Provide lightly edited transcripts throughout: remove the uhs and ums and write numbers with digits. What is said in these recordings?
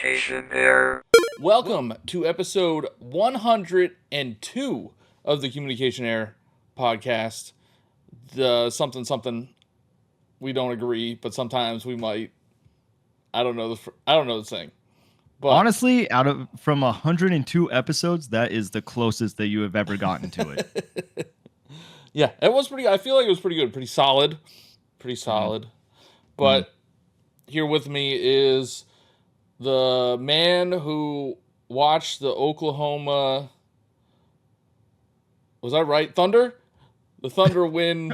Communication Air. Welcome to episode 102 of the Communication Air podcast. The something we don't agree, but sometimes we might. I don't know the thing. But honestly, from 102 episodes, that is the closest that you have ever gotten to it. Yeah, it was pretty. I feel like it was pretty good, pretty solid. But here with me is the man who watched the Oklahoma. Was I right? Thunder? The Thunder win.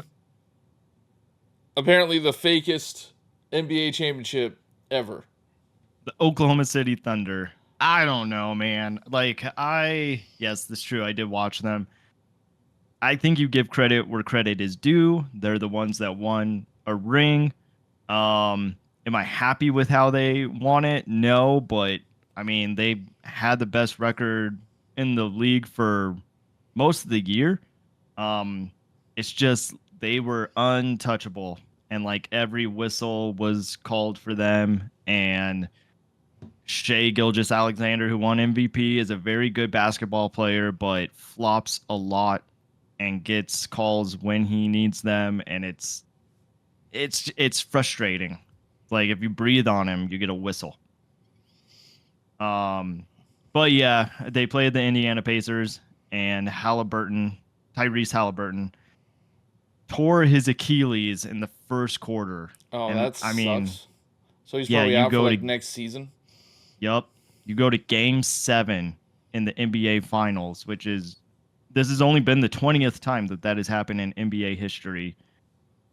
Apparently, the fakest NBA championship ever. The Oklahoma City Thunder. I don't know, man. Yes, that's true. I did watch them. I think you give credit where credit is due. They're the ones that won a ring. Am I happy with how they won it? No, but I mean, they had the best record in the league for most of the year. It's just they were untouchable, and like every whistle was called for them. And Shea Gilgeous-Alexander, who won MVP, is a very good basketball player, but flops a lot and gets calls when he needs them, and it's frustrating. Like if you breathe on him, you get a whistle. But yeah, they played the Indiana Pacers, and Tyrese Halliburton tore his Achilles in the first quarter. Oh, and, sucks. So he's probably out for next season. Yep. You go to Game 7 in the NBA Finals, this has only been the 20th time that has happened in NBA history,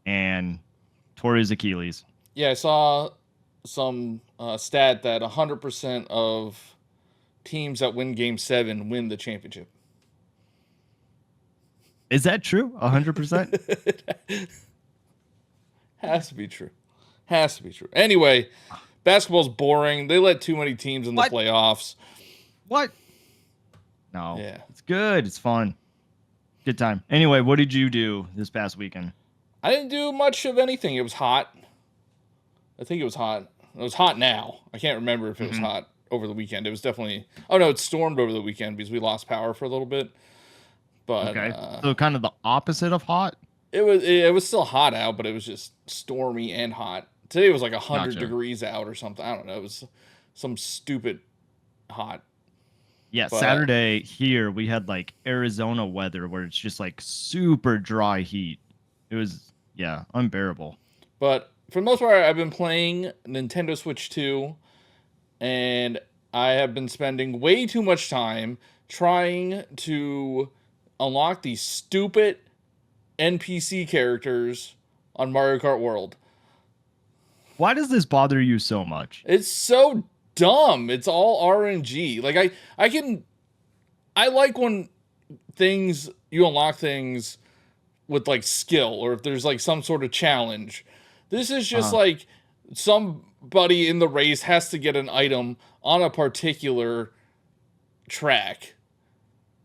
and tore his Achilles. Yeah, I saw some stat that 100% of teams that win Game 7 win the championship. Is that true? 100%? Has to be true. Anyway, basketball's boring. They let too many teams in the playoffs. What? No. Yeah. It's good. It's fun. Good time. Anyway, what did you do this past weekend? I didn't do much of anything. It was hot. I think it was hot. It was hot now. I can't remember if it was hot over the weekend. It was definitely... Oh, no, it stormed over the weekend because we lost power for a little bit. But okay. So kind of the opposite of hot? It was still hot out, but it was just stormy and hot. Today was like 100 degrees out or something. I don't know. It was some stupid hot. Yeah, but Saturday here we had like Arizona weather where it's just like super dry heat. It was, unbearable. But for the most part, I've been playing Nintendo Switch 2, and I have been spending way too much time trying to unlock these stupid NPC characters on Mario Kart World. Why does this bother you so much? It's so dumb. It's all RNG. Like I like when you unlock things with like skill, or if there's like some sort of challenge. This is just like somebody in the race has to get an item on a particular track.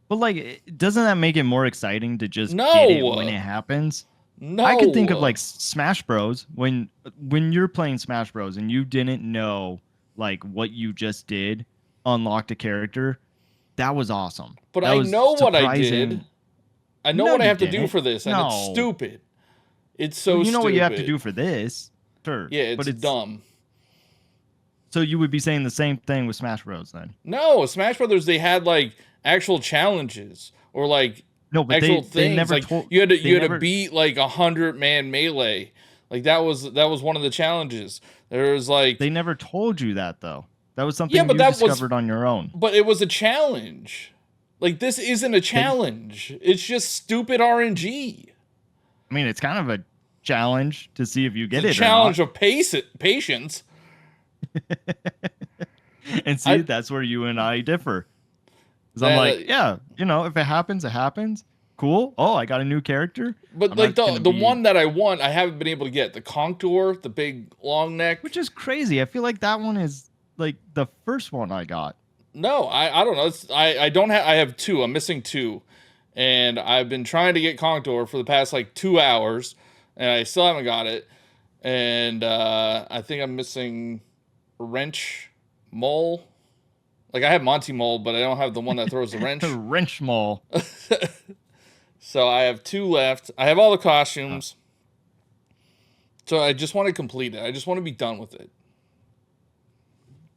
But like, doesn't that make it more exciting to just get it when it happens? No. I could think of like Smash Bros. When you're playing Smash Bros. And you didn't know like what you just did, unlocked a character. That was awesome. But I know what I did. I know what I have to do for this, and it's stupid. It's so stupid. You know what you have to do for this? Sure. Yeah, but it's dumb. So you would be saying the same thing with Smash Bros. Then? No, Smash Brothers, they had like actual challenges or like actual things. They never like you had to beat like 100-man melee. Like that was one of the challenges. There was like they never told you that though. That was something you discovered on your own. But it was a challenge. Like this isn't a challenge. It's just stupid RNG. I mean, it's kind of a challenge to see if you get it. It's a challenge of patience. And see, that's where you and I differ. Because I'm like, if it happens, it happens. Cool. Oh, I got a new character. But like the one that I want, I haven't been able to get. The Contour, the big long neck. Which is crazy. I feel like that one is like the first one I got. No, I don't know. I don't have. I have 2. I'm missing 2, and I've been trying to get Contour for the past like 2 hours, and I still haven't got it. And I think I'm missing Wrench Mole. Like I have Monty Mole, but I don't have the one that throws the wrench. Wrench mole. So I have 2 left. I have all the Uh, costumes. So I just want to complete it. I just want to be done with it.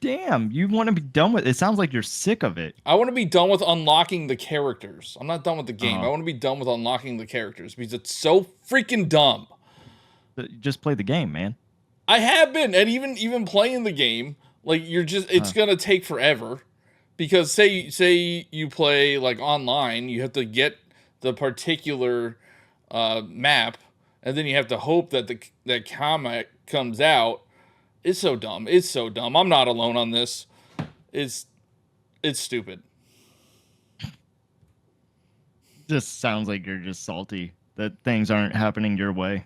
Damn, you want to be done with it. It sounds like you're sick of it. I want to be done with unlocking the characters. I'm not done with the game. I Uh-huh. want to be done with unlocking the characters because it's so freaking dumb. Just play the game, man. I have been, and even playing the game, like it's Uh, gonna take forever. Because say you play like online, you have to get the particular map, and then you have to hope that that comic comes out. It's so dumb. It's so dumb. I'm not alone on this. It's it's stupid. just sounds like you're just salty that things aren't happening your way.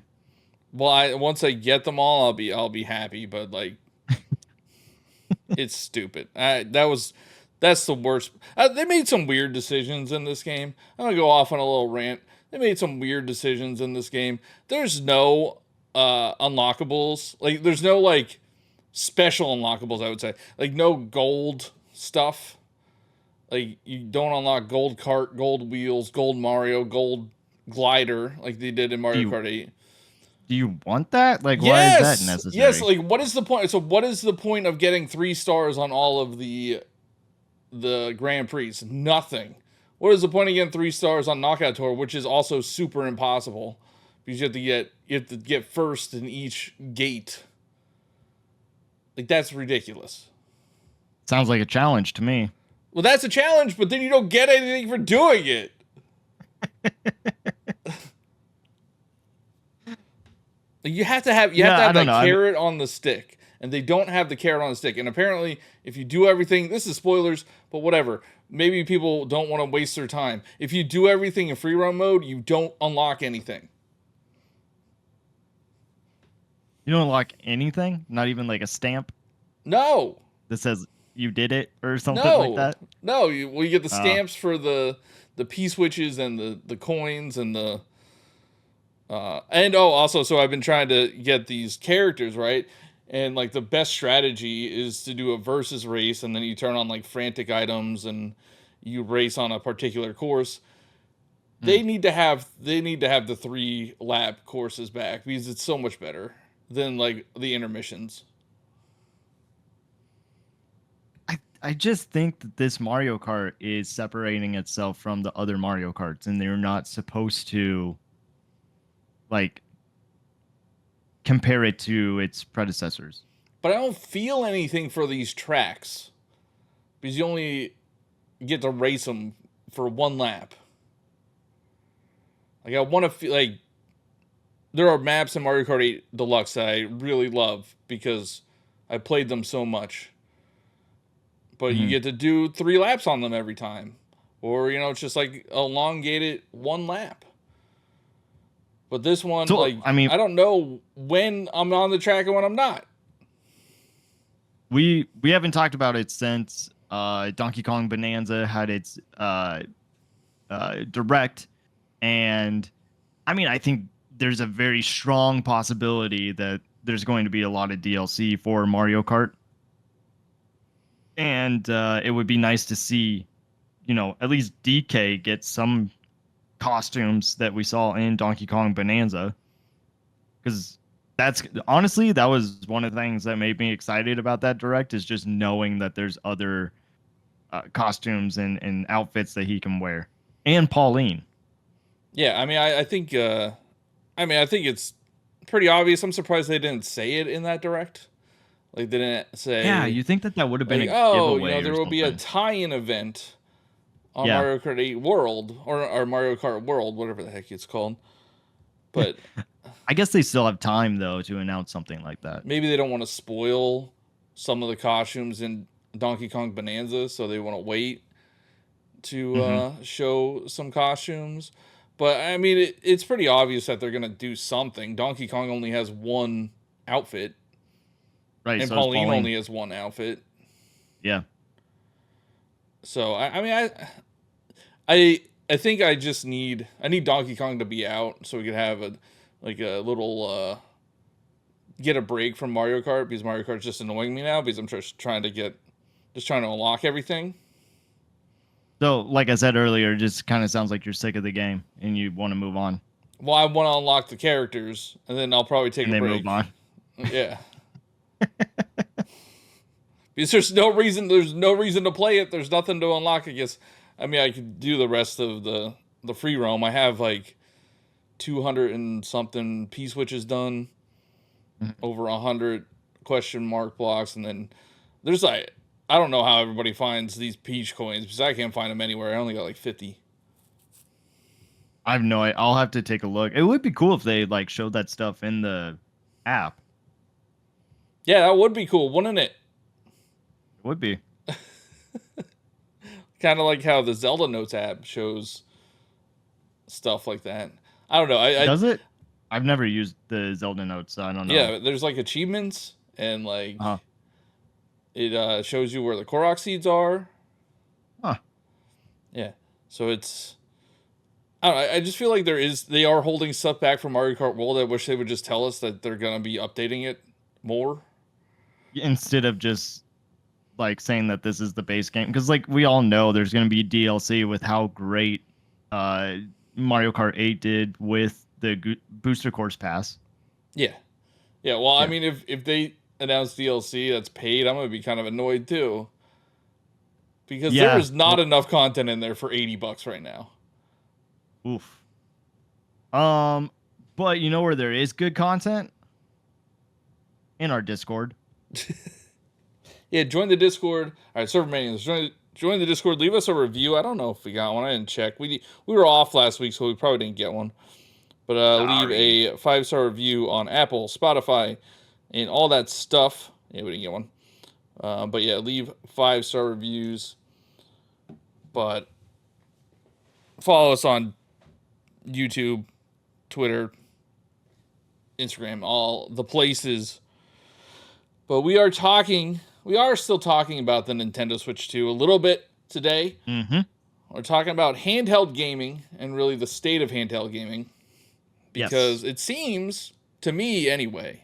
Well, once I get them all, I'll be happy. But like, it's stupid. That's the worst. They made some weird decisions in this game. I'm gonna go off on a little rant. They made some weird decisions in this game. There's no unlockables. Like there's no like special unlockables. I would say like no gold stuff. Like you don't unlock gold cart, gold wheels, gold Mario, gold glider like they did in Do Mario you Kart 8. do you want that? Like, why is that Yes. necessary? Like, what is the point? So, what is the point of getting 3 stars on all of the Grand Prix? Nothing. What is the point of getting 3 stars on Knockout Tour, which is also super impossible because you have to get first in each gate. Like that's ridiculous. Sounds like a challenge to me. Well, that's a challenge, but then you don't get anything for doing it. Like, you have to Yeah, I have don't that know. carrot on the stick, and they don't have the carrot on the stick. And apparently, if you do everything, this is spoilers, but whatever. Maybe people don't want to waste their time. If you do everything in free roam mode, you don't unlock anything. You don't unlock anything, not even like a stamp No, that says you did it or something like no, that. no. You get the Uh, stamps for the P switches and the coins and the and oh, also, so I've been trying to get these characters right, and like the best strategy is to do a versus race, and then you turn on like frantic items and you race on a particular course. hmm. They need to have the 3 lap courses back because it's so much better than like the intermissions. I just think that this Mario Kart is separating itself from the other Mario Karts, and they're not supposed to like compare it to its predecessors. But I don't feel anything for these tracks because you only get to race them for 1 lap. Like I want to feel like there are maps in Mario Kart 8 Deluxe that I really love because I played them so much. But you Mhm. get to do 3 laps on them every time. Or, it's just like elongated 1 lap. But this one, So like, I mean, I don't know when I'm on the track and when I'm not. we haven't talked about it since Donkey Kong Bonanza had its direct, and I mean, I think there's a very strong possibility that there's going to be a lot of DLC for Mario Kart, and it would be nice to see, at least DK get some costumes that we saw in Donkey Kong Bonanza, because that's honestly that was one of the things that made me excited about that direct is just knowing that there's other costumes and outfits that he can wear, and Pauline. Yeah, I mean, I think it's pretty obvious. I'm surprised they didn't say it in that direct. Like, they didn't Yeah, say, you think that would have been like, a oh, giveaway there or will be a something? tie-in event on Yeah, Mario Kart 8 World, or Mario Kart World, whatever the heck it's called. But I guess they still have time though to announce something like that. maybe they don't want to spoil some of the costumes in Donkey Kong Bonanza, so they want to wait to Hmm. show some costumes. But I mean, it's pretty obvious that they're gonna do something. Donkey Kong only has one outfit, Right, and so it's Pauline Pauline. only has one outfit. Yeah. So I mean, I think I need Donkey Kong to be out so we could have a little get a break from Mario Kart because Mario Kart's just annoying me now because I'm just trying to get just trying to unlock everything. So, like I said earlier, it just kind of sounds like you're sick of the game and you want to move on, Well, I want to unlock the characters, and then I'll probably take and a then break. move on. Yeah, because there's no reason. There's no reason to play it. There's nothing to unlock. I guess. I mean, I could do the rest of the free roam. I have like 200 and something P switches done, Mhm. over 100 question mark blocks, and then there's like, I don't know how everybody finds these peach coins because I can't find them anywhere. I only got like 50. I have no idea. I'll have to take a look. It would be cool if they like showed that stuff in the app. Yeah, that would be cool, wouldn't it? It would be. Kind of like how the Zelda Notes app shows stuff like that. I don't know. Does it? I've never used the Zelda notes, so I don't know. Yeah, there's like achievements and like Uh-huh. it shows you where the Korok seeds are. Huh. Yeah, so it's. I don't know, I just feel like they are holding stuff back from Mario Kart World. I wish they would just tell us that they're gonna be updating it more. Instead of just like saying that this is the base game, because like we all know there's going to be DLC with how great Mario Kart 8 did with the booster course pass. Yeah, yeah. Well, I Yeah. mean, if they announce DLC that's paid, I'm gonna be kind of annoyed too, because there Yeah. is not enough content in there for $80 right now. Oof. Um, but you know where there is good content? In our Discord. Yeah, join the Discord. All right, Server Manians, join the Discord. Leave us a review. I don't know if we got one. I didn't check. We were off last week, so we probably didn't get one. But leave a 5-star review on Apple, Spotify, and all that stuff. Yeah, we didn't get one. But yeah, leave 5-star reviews. But follow us on YouTube, Twitter, Instagram, all the places. But we are still talking about the Nintendo Switch 2 a little bit today. Mm-hmm. We're talking about handheld gaming and really the state of handheld gaming. Because it seems, to me anyway,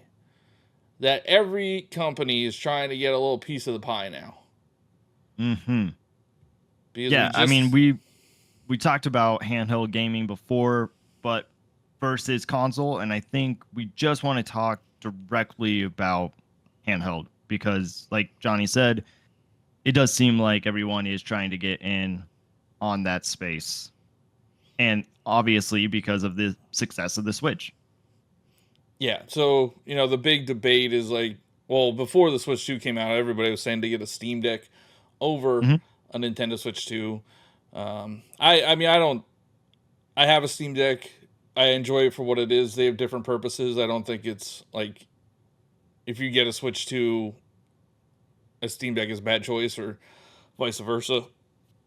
that every company is trying to get a little piece of the pie now. Mm-hmm. Because Yeah, I mean we talked about handheld gaming before, but versus console, and I think we just want to talk directly about handheld because, like Johnny said, it does seem like everyone is trying to get in on that space. And obviously because of the success of the Switch. Yeah, so, the big debate is like, well, before the Switch 2 came out, everybody was saying to get a Steam Deck over Mhm. a Nintendo Switch 2. I mean, I have a Steam Deck. I enjoy it for what it is. They have different purposes. I don't think it's like, if you get a Switch 2, a Steam Deck is a bad choice or vice versa.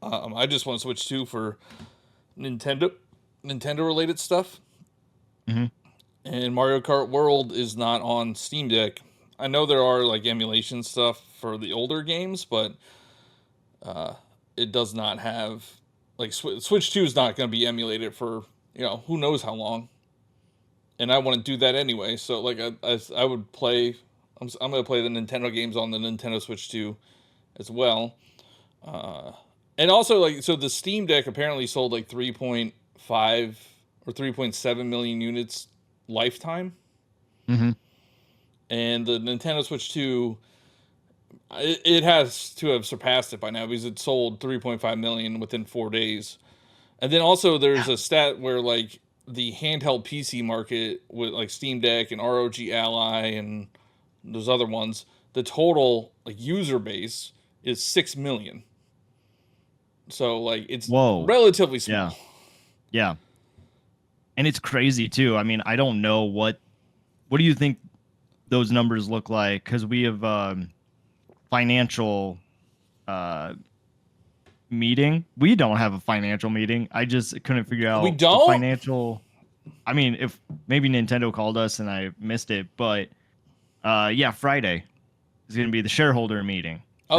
I just want to Switch 2 for Nintendo related stuff. Mm-hmm. And Mario Kart World is not on Steam Deck. I know there are like emulation stuff for the older games, but it does not have like Switch 2 is not going to be emulated for who knows how long. And I want to do that anyway. So like I would play. I'm going to play the Nintendo games on the Nintendo Switch 2 as well. And also like so the Steam Deck apparently sold like 3.5 or 3.7 million units lifetime. Mm-hmm. And the Nintendo Switch 2, it has to have surpassed it by now because it sold 3.5 million within 4 days. And then also there's a stat where like the handheld PC market with like Steam Deck and ROG Ally and those other ones, the total like user base is 6 million. So like it's relatively small. Yeah. And it's crazy too. I mean, I don't know what do you think those numbers look like? Because we have financial meeting. We don't have a financial meeting. I just couldn't figure out We don't? the financial. I mean, if maybe Nintendo called us and I missed it, but yeah, Friday is going to be the shareholder meeting. Oh,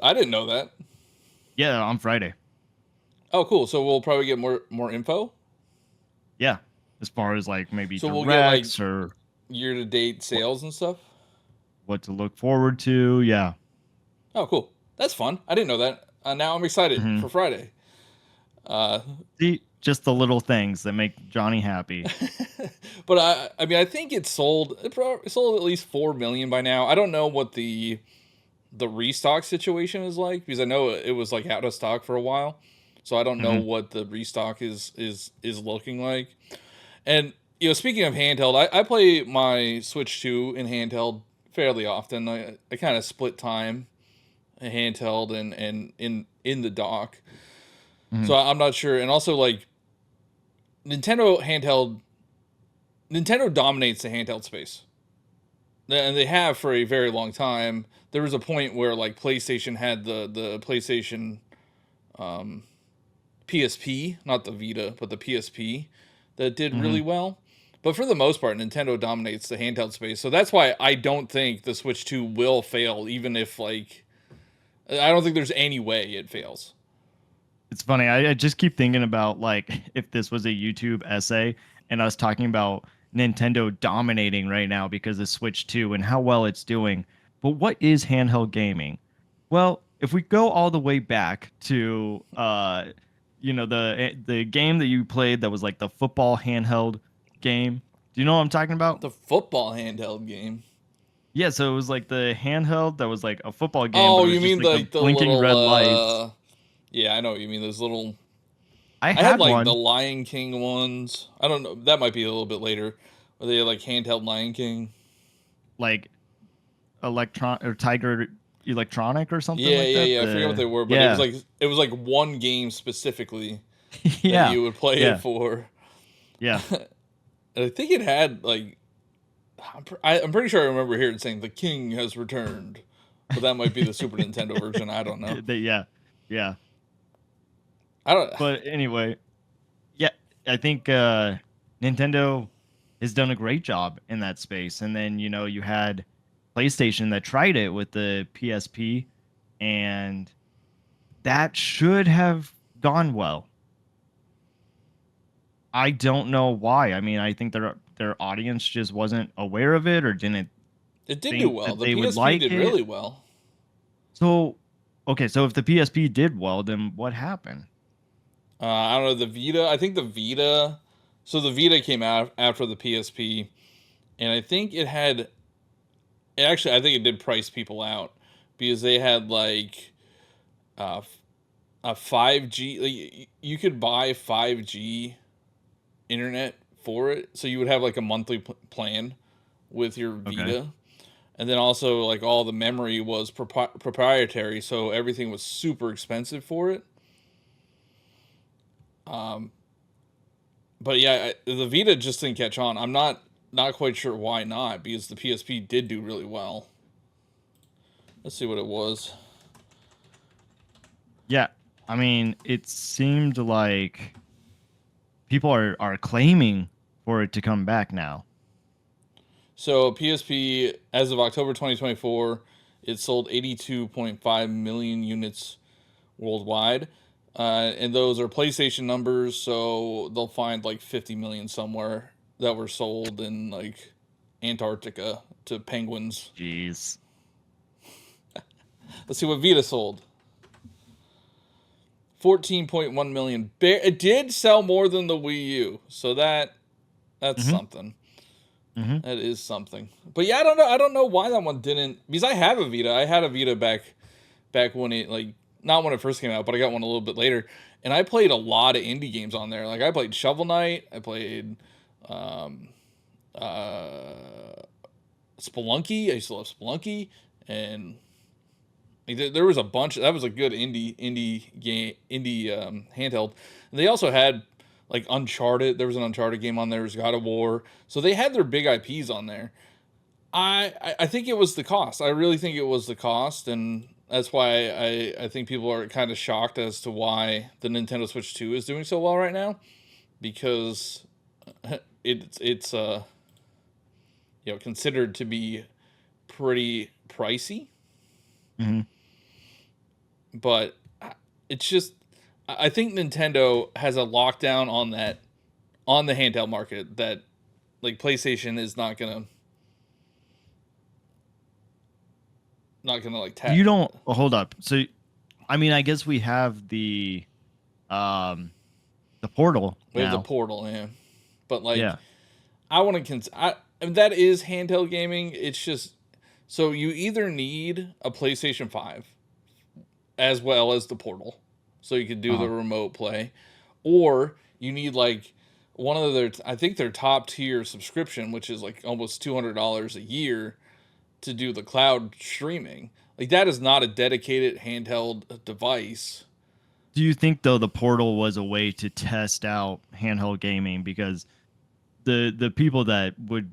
I didn't know that. Yeah, on Friday. Oh, cool. So we'll probably get more info. Yeah, as far as like maybe So we'll directs get like or year-to-date sales and stuff. what to look forward to. Yeah. Oh, cool. That's fun. I didn't know that. Now I'm excited Hmm. for Friday. Uh, See, just the little things that make Johnny happy. but I mean, I think it sold. It sold at least 4 million by now. I don't know what the restock situation is like because I know it was like out of stock for a while. So I don't know Hmm. what the restock is looking like. And speaking of handheld, I play my Switch 2 in handheld fairly often. I kind of split time handheld and in the dock. Hmm. So I'm not sure. And also like Nintendo handheld, Nintendo dominates the handheld space, and they have for a very long time. There was a point where like PlayStation had the PlayStation um, PSP, not the Vita, but the PSP that did Hmm. really well. But for the most part, Nintendo dominates the handheld space. So that's why I don't think the Switch 2 will fail, even if like I don't think there's any way it fails. It's funny. I just keep thinking about like if this was a YouTube essay and us talking about Nintendo dominating right now because of Switch 2 and how well it's doing. But what is handheld gaming? Well, if we go all the way back to the game that you played that was like the football handheld game. Do you know what I'm talking about? The football handheld game. Yeah, so it was like the handheld that was like a football game, but Oh, it was you just mean like the like the blinking little red lights. yeah, I know what you mean. Those little I I had had like the one Lion King ones. I don't know. That might be a little bit later. Where they had like handheld Lion King. like electron or Tiger Electronic or something Yeah, like yeah, that. yeah. I forget what The they were, but yeah, it was like one game specifically that yeah, you would play it yeah, for. yeah. And I think it had like I'm pretty sure I remember hearing saying the king has returned, but that might be the Super Nintendo version. I don't know. Yeah, yeah. I don't. But anyway, yeah, I think Nintendo has done a great job in that space. And then you had PlayStation that tried it with the PSP, and that should have gone well. I don't know why. I mean, I think their audience just wasn't aware of it or didn't It did do think well. that The they would PSP like did it. really well. So, okay, so if the PSP did well, then what happened? I don't know the Vita. I think the Vita. So the Vita came out after the PSP, and I think it had. Actually, I think it did price people out because they had like uh, a 5G. Like, you could buy 5G internet for it, so you would have like a monthly plan with your Okay. Vita, and then also like all the memory was proprietary, so everything was super expensive for it. Um, but yeah, the Vita just didn't catch on. I'm not quite sure why not because the PSP did do really well. Let's see what it was. Yeah. I mean, it seemed like people are claiming for it to come back now. So PSP as of October 2024, it sold 82.5 million units worldwide. And those are PlayStation numbers, so they'll find like 50 million somewhere that were sold in like Antarctica to penguins. Jeez. Let's see what Vita sold. 14.1 million. It did sell more than the Wii U, so that's Hmm. something. Hmm. That is something. But yeah, I don't know. I don't know why that one didn't because I have a Vita. I had a Vita back when it like not when it first came out, but I got one a little bit later, and I played a lot of indie games on there. Like I played Shovel Knight, I played um, uh, Spelunky. I used to love Spelunky, and like, there was a bunch. That was a good indie game, indie handheld. And they also had like Uncharted. There was an Uncharted game on there. There was God of War. So they had their big IPs on there. I think it was the cost. I really think it was the cost, and that's why I think people are kind of shocked as to why the Nintendo Switch 2 is doing so well right now because it's considered to be pretty pricey, Hmm. but it's just I think Nintendo has a lockdown on that on the handheld market that like PlayStation is not gonna not gonna like You don't hold up. So I mean, I guess we have um the portal we have the now. Portal, yeah. But like Yeah. I want to I mean, that is handheld gaming. It's just so you either need a PlayStation 5 as well as the Portal, so you could do the Uh-huh. remote play, or you need like one of their I think their top tier subscription, which is like almost $200 a year to do the cloud streaming. Like that is not a dedicated handheld device. Do you think though the portal was a way to test out handheld gaming because the people that would,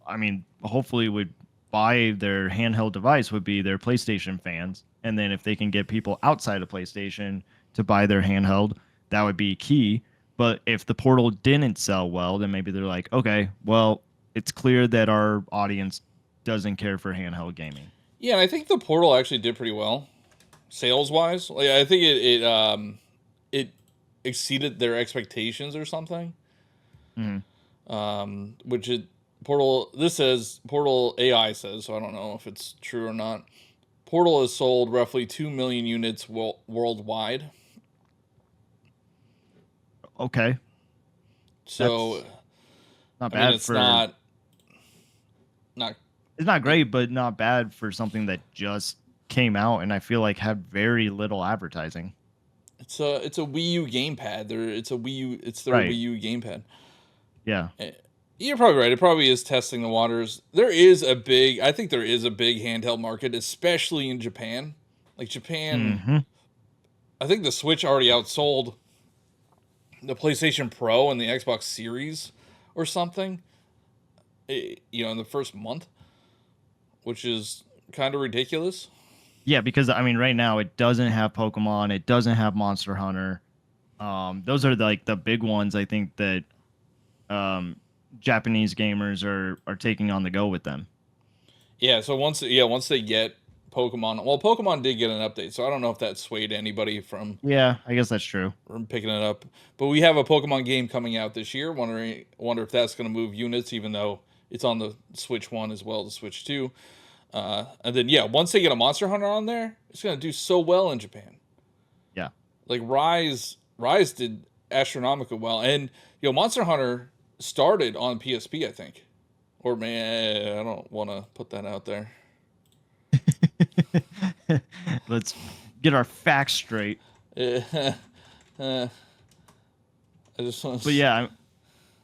I mean, hopefully would buy their handheld device would be their PlayStation fans, and then if they can get people outside of PlayStation to buy their handheld, that would be key. But if the portal didn't sell well, then maybe they're like, okay, well, it's clear that our audience doesn't care for handheld gaming. Yeah, and I think the Portal actually did pretty well sales wise. Like I think it exceeded their expectations or something. Hmm. Which it Portal this says Portal AI says, so I don't know if it's true or not. Portal has sold roughly 2 million units worldwide. Okay, So that's not I mean, bad it's for. not It's not great, but not bad for something that just came out, and I feel like had very little advertising. it's a Wii U gamepad. It's their Right. Wii U gamepad. Yeah. Eh, You're probably right. It probably is testing the waters. I think there is a big handheld market, especially in Japan. Like Japan, Hmm. I think the Switch already outsold the PlayStation Pro and the Xbox Series or something. In the first month, which is kind of ridiculous. Yeah, because I mean, right now it doesn't have Pokemon, it doesn't have Monster Hunter. Those are like the big ones. I think that um, Japanese gamers are taking on the go with them. Yeah, so once they get Pokemon, well, Pokemon did get an update, so I don't know if that swayed anybody Yeah, I guess that's true. from picking it up. But we have a Pokemon game coming out this year. Wonder if that's going to move units, even though it's on the Switch One as well as the Switch Two. And then yeah, once they get a Monster Hunter on there, it's going to do so well in Japan. Yeah. Like Rise did astronomically well, and Monster Hunter started on PSP, I think. Or man, I don't want to put that out there. Let's get our facts straight. uh, I just want But to. yeah,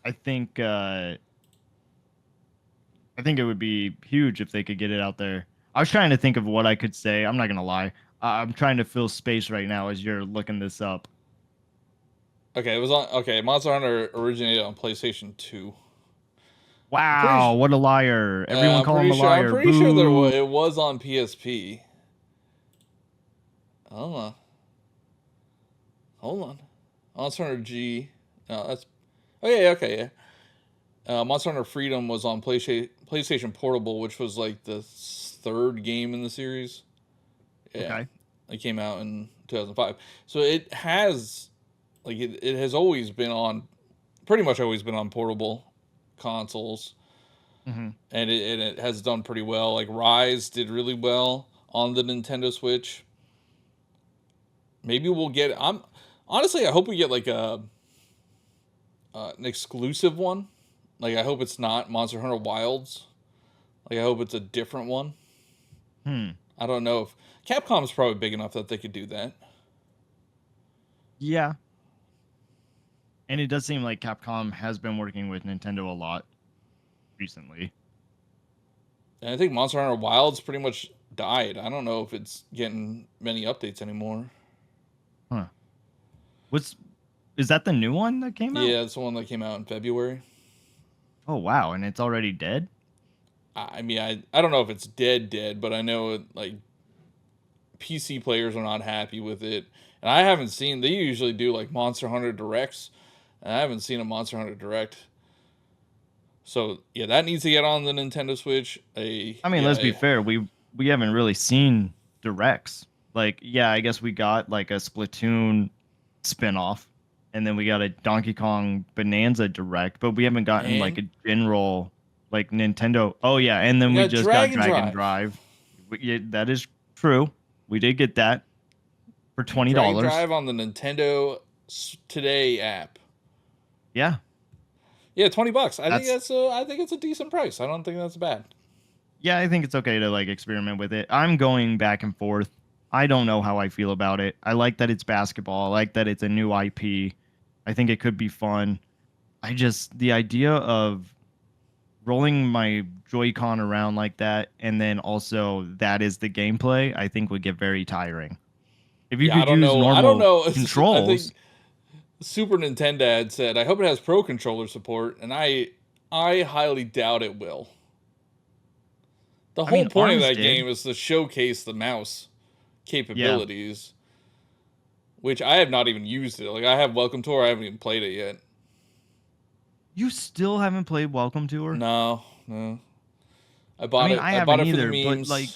I think it would be huge if they could get it out there. I was trying to think of what I could say. I'm not gonna lie. I'm trying to fill space right now as you're looking this up. Okay, it was on. Okay, Monster Hunter originated on PlayStation 2. I'm pretty. Wow, what a liar! Everyone I'm call him pretty a sure. I'm liar. pretty sure Boo. it was on PSP. Hold on. Hold on. Monster Hunter G. No, that's. Oh yeah, okay, yeah. Monster Hunter Freedom was on PlayStation Portable, which was like the third game in the series. Yeah, Okay. it came out in 2005. So it has, like, it has always been on, pretty much always been on portable consoles, Hmm. and it has done pretty well. Like Rise did really well on the Nintendo Switch. Maybe we'll get. I'm honestly, I hope we get like an exclusive one. Like I hope it's not Monster Hunter Wilds. Like I hope it's a different one. Hmm. I don't know if Capcom's probably big enough that they could do that. Yeah. And it does seem like Capcom has been working with Nintendo a lot recently. And I think Monster Hunter Wilds pretty much died. I don't know if it's getting many updates anymore. Huh. What's is that the new one that came out? Yeah, it's the one that came out in February. Oh wow, and it's already dead? I mean, I don't know if it's dead, but I know like PC players are not happy with it. And I haven't seen. They usually do like Monster Hunter Directs, and I haven't seen a Monster Hunter Direct. So yeah, that needs to get on the Nintendo Switch. I mean, let's be fair. We haven't really seen directs. Like, yeah, I guess we got like a Splatoon spin-off, and then we got a Donkey Kong Bonanza direct, but we haven't gotten like and a general like Nintendo. Oh yeah, and we then we got just got Dragon Dragon Drive. Drive, But yeah, that is true. We did get that for Drag and $20. Drive on the Nintendo Today app. Yeah, Yeah, $20. that's I think it's a decent price. I don't think that's bad. yeah. I think it's okay to like experiment with it. I'm going back and forth. I don't know how I feel about it. I like that it's basketball. I like that it's a new IP. I think it could be fun. I just the idea of rolling my Joy-Con around like that, and then also that is the gameplay, I think would get very tiring. If you Yeah, I could don't use know. I don't normal know. I controls, think Super Nintendo had said, "I hope it has Pro Controller support," and I highly doubt it will. The I whole mean, point of Arms that did. game is to showcase the mouse Yeah. capabilities, which I have not even used it. Like I have Welcome Tour, I haven't even played it yet. You still haven't played Welcome Tour? No, no. I I bought mean, it. I I bought haven't it for the either, but memes. like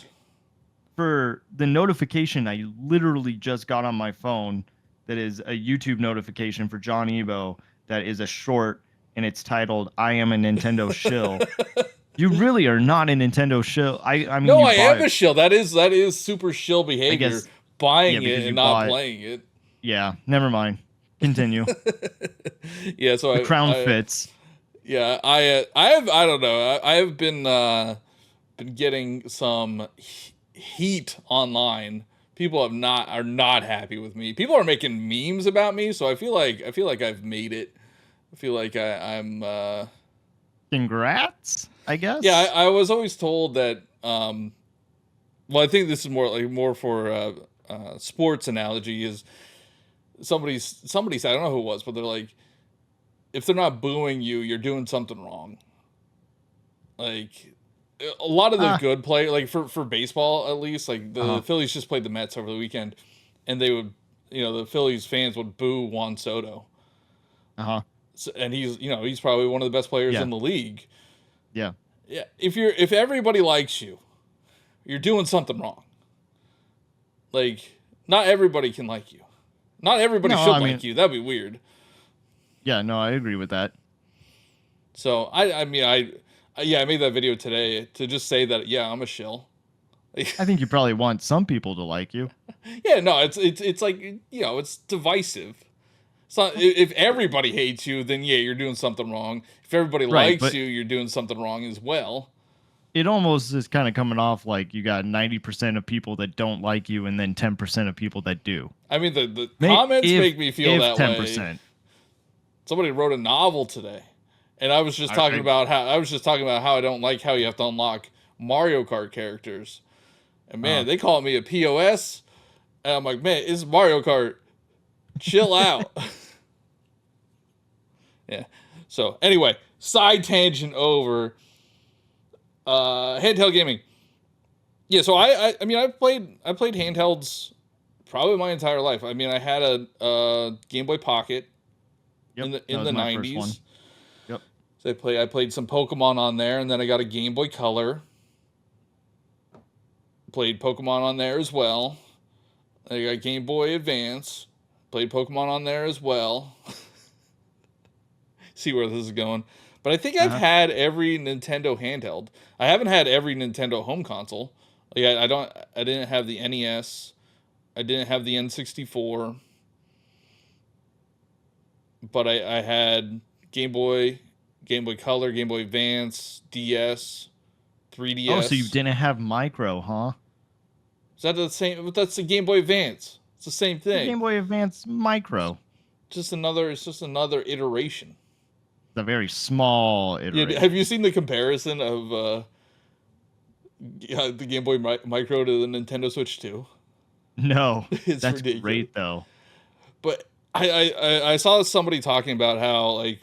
for the notification I literally just got on my phone that is a YouTube notification for John Evo that is a short and it's titled I am a Nintendo shill. You really are not a Nintendo shill. I mean No, you I bought am it. a shill. That is super shill I behavior. guess yeah, Buying it because and you not bought playing it. yeah, never mind. Continue. Yeah, so The crown I fits. yeah, I don't know. I have been getting some heat online. People are not happy with me. People are making memes about me, so I feel like I've made it. I feel like I'm Congrats, I yeah, guess. I was always told that well, I think this is more for sports analogy is somebody said, I don't know who it was, but they're like, if they're not booing you, you're doing something wrong. Like a lot of the Ah, good play, like for baseball at least, like the uh-huh. Phillies just played the Mets over the weekend, and they would, the Phillies fans would boo Juan Soto, Uh-huh. so, and he's probably one of the best players Yeah. in the league. Yeah. Yeah, if everybody likes you, you're doing something wrong. Like not everybody can like you. Not everybody No, should I like mean, you. That'd be weird. yeah, no, I agree with that. So I mean yeah, I made that video today to just say that yeah, I'm a shill. I think you probably want some people to like you. Yeah, no, it's like it's divisive. It's not if everybody hates you, then yeah, you're doing something wrong. If everybody Right, likes but you, you're doing something wrong as well. it almost is kind of coming off like you got 90% of people that don't like you and then 10% of people that do. I mean, the May comments make me feel if that way. 10%. Somebody wrote a novel today, and I was just talking I about how I don't like how you have to unlock Mario Kart characters. And man, they call me a POS, and I'm like, man, it's Mario Kart. Chill out. Yeah. So anyway, side tangent over. Handheld gaming. Yeah. So I mean I played handhelds probably my entire life. I mean I had a Game Boy Pocket Yep, that in was the my first one. '90s. Yep. So I played some Pokemon on there, and then I got a Game Boy Color. Played Pokemon on there as well. I got Game Boy Advance. Played Pokemon on there as well. See where this is going. But I think I've Uh-huh. had every Nintendo handheld. I haven't had every Nintendo home console. Like I didn't have the NES. I didn't have the N64. But I had Game Boy, Game Boy Color, Game Boy Advance, DS, Oh, so you 3DS. didn't have micro, huh? Is that the same? That's the Game Boy Advance. It's the same The thing. Game Boy Advance micro. It's just another iteration. It's a very small Yeah, have iteration. you seen the comparison of yeah, the Game Boy Micro to the Nintendo Switch 2? No, It's that's ridiculous. great though. But I saw somebody talking about how like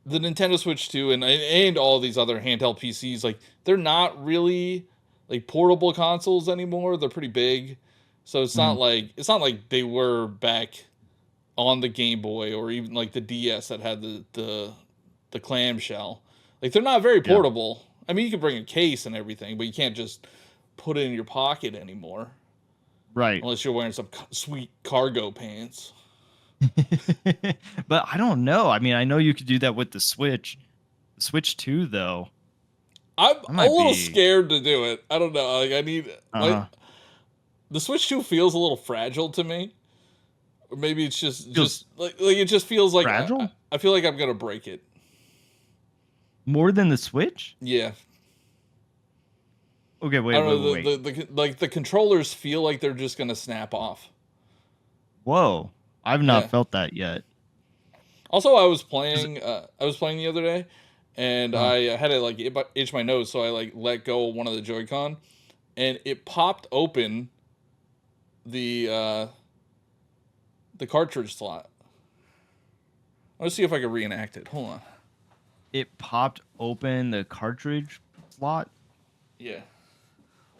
the Nintendo Switch 2 and all these other handheld PCs like they're not really like portable consoles anymore. They're pretty big. So Mhm. it's not like they were back on the Game Boy or even like the DS that had the clamshell. Like they're not very Yeah. portable. I mean, you can bring a case and everything, but you can't just put it in your pocket anymore Right. unless you're wearing some sweet cargo pants. But I don't know. I mean, I know you could do that with the Switch. The Switch 2 though. I'm I a might little be. scared to do it. I don't know. Like I need Uh like huh. the Switch 2 feels a little fragile to me. Or maybe it's just Feels like it just feels like fragile I feel like I'm gonna break it. more than the Switch. Yeah. Okay, I wait, don't wait, know, wait, wait. like the controllers feel like they're just gonna snap off. Whoa, I've not Yeah. felt that yet. Also, Is it, I was playing the other day, and uh, I had to like itch my nose, so I like let go of one of the Joy-Con, and it popped open the uh, the cartridge slot. Let's see if I can reenact it. Hold on. it popped open the cartridge slot. Yeah.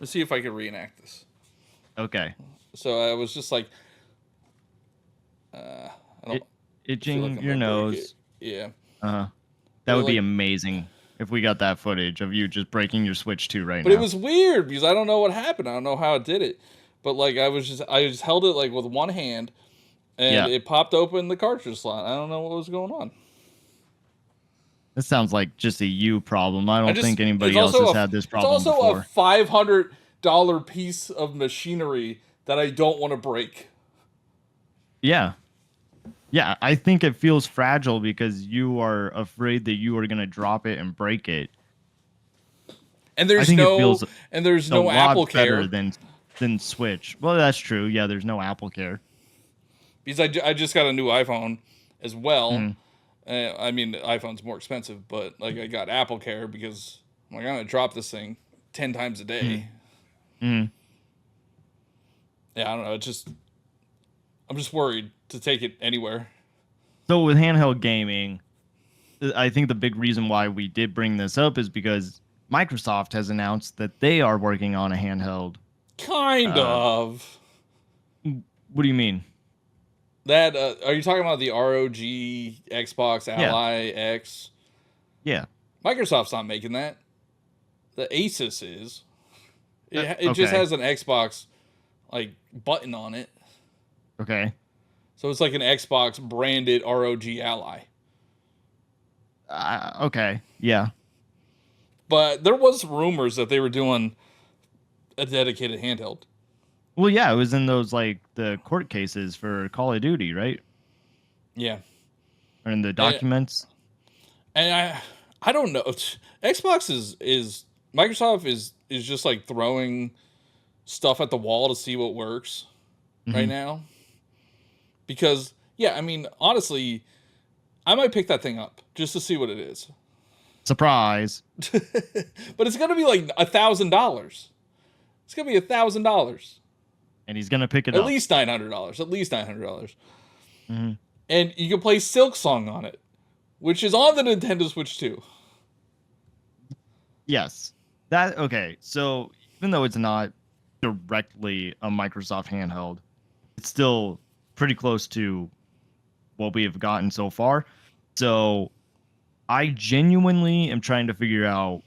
Let's see if I can reenact this. Okay, So I was just like, I don't it feel like itching I'm your gonna break it. nose. Yeah, Uh, that but would be like, amazing if we got that footage of you just breaking your Switch 2 right but it now. was weird because I don't know what happened. I don't know how it did it. But like, I just held it like with one hand, and Yeah, it popped open the cartridge slot. I don't know what was going on. this sounds like just a you problem. I I don't just think anybody else has had this it's problem also a before. $500 piece of machinery that I don't want to break. Yeah. Yeah, I think it feels fragile because you are afraid that you are going to drop it and break it. And I think it feels there's a no Apple lot better Care than Switch. Well, that's true. Yeah, there's no Apple Care. because I just got a new iPhone as well. Mm, I mean, the iPhone's more expensive, but like I got Apple Care because I'm like, I'm gonna drop this thing 10 times a mm, day. mm. Yeah, I don't know. I'm just worried to take it anywhere. So with handheld gaming, I think the big reason why we did bring this up is because Microsoft has announced that they are working on a handheld. Kind Uh, of. what do you mean? That are you talking about the ROG Xbox Yeah, Ally X? yeah. Microsoft's not making that. The Asus is. It just Okay, has an Xbox like button on it, okay. so it's like an Xbox branded ROG Ally. Okay, yeah. But there was rumors that they were doing a dedicated handheld. Well, yeah, it was in those like the court cases for Call of Duty, right? Yeah, Or in the and, documents. and I don't know. Xbox is Microsoft is just like throwing stuff at the wall to see what works right Hmm. now. Because yeah, I mean honestly, I might pick that thing up just to see what it is. Surprise. But it's gonna be like $1,000. It's gonna be $1,000. And he's gonna pick it At up. least $900. At least $900. Hmm. And you can play Silk Song on it, which is on the Nintendo Switch too. Yes. That okay. So even though it's not directly a Microsoft handheld, it's still pretty close to what we have gotten so far. So I genuinely am trying to figure out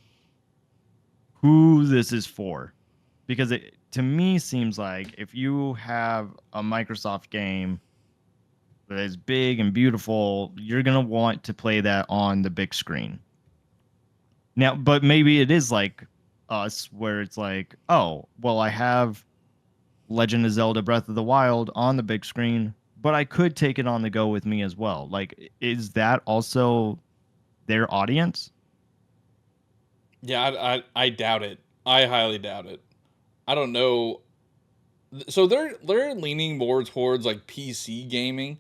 who this is for because it to me seems like if you have a Microsoft game that is big and beautiful, you're going to want to play that on the big screen. Now, but maybe it is like us where it's like, oh, well, I have Legend of Zelda Breath of the Wild on the big screen, but I could take it on the go with me as well. Like, is that also their audience? Yeah, I doubt it. I highly doubt it. I don't know. So they're leaning more towards like PC gaming.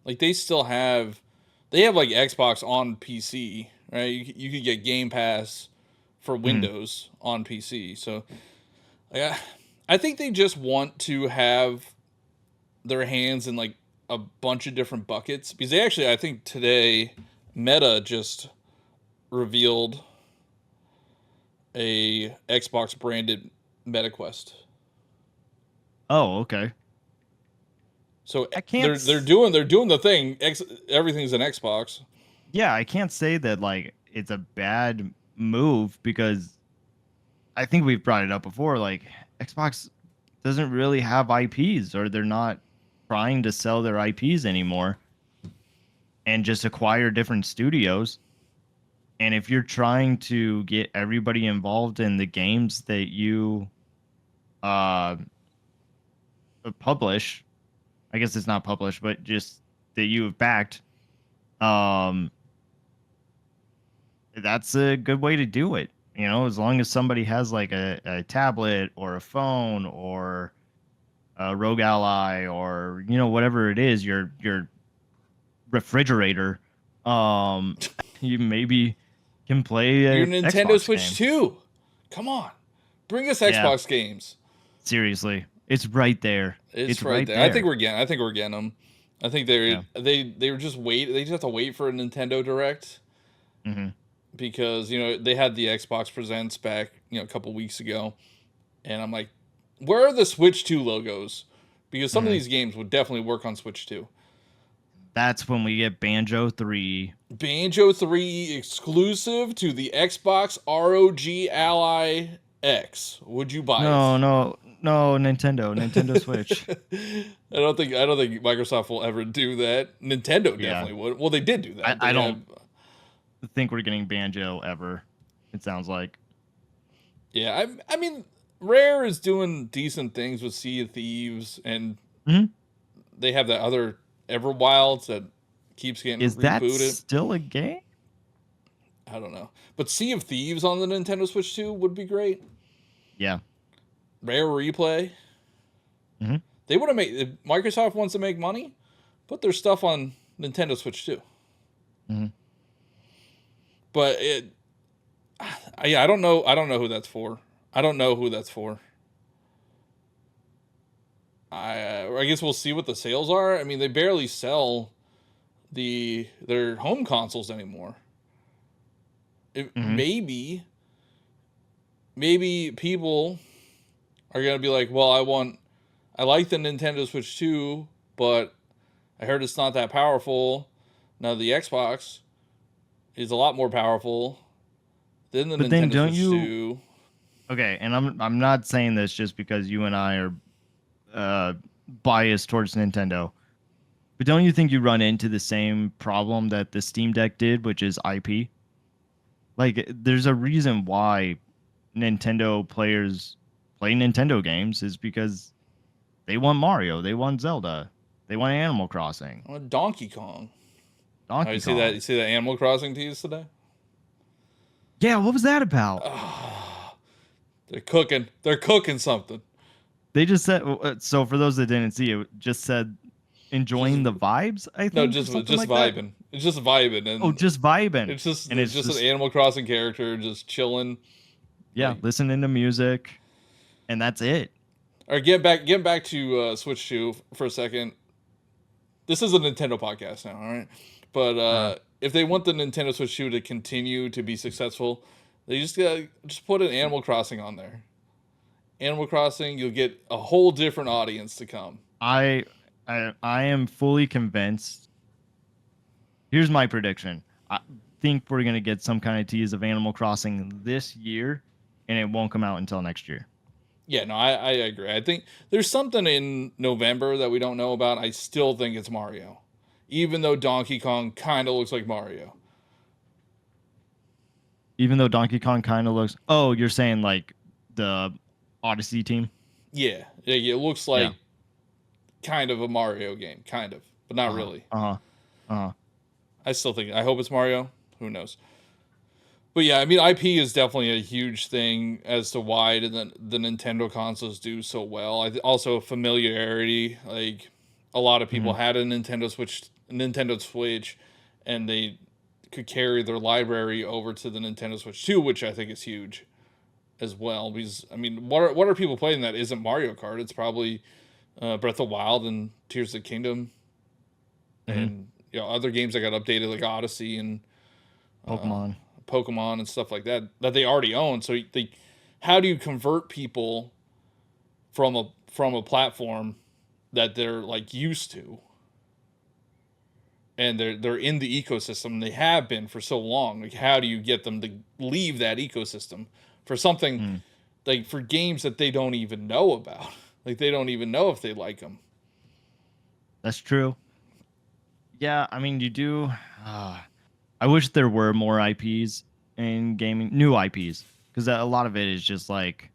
Like they have like Xbox on PC, right? You could get Game Pass for Mhm. Windows on PC. So yeah, I think they just want to have their hands in like a bunch of different buckets because they actually I think today Meta just revealed a Xbox branded MetaQuest. Oh, okay. So I can't. they're doing the thing. Everything's an Xbox. Yeah, I can't say that like it's a bad move because I think we've brought it up before. Like Xbox doesn't really have IPs, or they're not trying to sell their IPs anymore, and just acquire different studios. And if you're trying to get everybody involved in the games that you uh publish, I guess it's not published, but just that you have backed, um, that's a good way to do it. You know, as long as somebody has like a tablet or a phone or a Rogue Ally or whatever it is, your refrigerator, um, you maybe can play Your a Nintendo Xbox Switch game. 2. Come on. Bring us Yeah, Xbox games. seriously, it's right there. It's It's right right there. there. I think we're getting them. I think Yeah. they were just wait. They just have to wait for a Nintendo Direct Hmm. because they had the Xbox Presents back a couple weeks ago, and I'm like, where are the Switch 2 logos? Because some of Hmm. these games would definitely work on Switch 2. That's when we get Banjo 3. Banjo 3 exclusive to the Xbox ROG Ally X. Would you buy No, it? no, no, Nintendo Switch. I don't think Microsoft will ever do that. Nintendo Yeah, definitely would. Well, they did do that. I They have don't think we're getting Banjo ever. It sounds like. yeah, I mean Rare is doing decent things with Sea of Thieves and Hmm. they have that other Everwilds that keeps getting Is that rebooted. still a game? I don't know. But Sea of Thieves on the Nintendo Switch 2 would be great. Yeah. Rare Replay. Hmm. They want to make if Microsoft wants to make money, put their stuff on Nintendo Switch too. Hmm. But yeah, I don't know. I don't know who that's for. I don't know who that's for. I guess we'll see what the sales are. I mean, they barely sell their home consoles anymore. Hmm. Maybe people are gonna be like, well, I like the Nintendo Switch 2, but I heard it's not that powerful. Now the Xbox is a lot more powerful than the But then Nintendo don't Switch you? 2. Okay, and I'm not saying this just because you and I are uh, biased towards Nintendo. But don't you think you run into the same problem that the Steam Deck did, which is IP? Like, there's a reason why Nintendo players play Nintendo games is because they want Mario, they want Zelda, they want Animal Crossing, Donkey Kong. Oh, you Donkey see that? Kong. You see that Animal Crossing tease today? Yeah, what was that about? Oh, they're cooking. They're cooking something. They just said so. For those that didn't see it, just said Just enjoying the vibes, I no, think, or something just like that. vibing. It's just vibing, Oh, and just vibing, and it's it's just an just Animal Crossing character just chilling. yeah, Like, listening to music, and that's it. or get back to Switch 2 for a second. This is a Nintendo podcast now, all right? But Uh, if they want the Nintendo Switch 2 to continue to be successful, they just gotta just put an Animal Crossing on there. Animal Crossing, you'll get a whole different audience to come. I, I am fully convinced. Here's my prediction. I think we're gonna get some kind of tease of Animal Crossing this year, and it won't come out until next year. Yeah, no, I agree. I think there's something in November that we don't know about. I still think it's Mario. Even though Donkey Kong kind of looks like Mario. Even though Donkey Kong kind of looks. Oh, you're saying like the Odyssey team? Yeah, it looks Yeah. like kind of a Mario game, kind of, but not Uh huh. really. Uh huh. Uh huh. I hope it's Mario. Who knows? But yeah, I mean, IP is definitely a huge thing as to why the Nintendo consoles do so well. Also familiarity. Like a lot of people Hmm. had a Nintendo Switch, and they could carry their library over to the Nintendo Switch 2, which I think is huge as well. Because I mean, what are people playing that isn't Mario Kart? It's probably Breath of the Wild and Tears of the Kingdom, Hmm. and other games that got updated like Odyssey and uh, Pokemon. Pokemon and stuff like that that they already own. So how do you convert people from a platform that they're like used to, and they're in the ecosystem, and they have been for so long? Like, how do you get them to leave that ecosystem for something Mm, like for games that they don't even know about? Like they don't even know if they like them. that's true. Yeah, I mean, you do. Uh, I wish there were more IPs. in gaming, new IPs, because a lot of it is just like,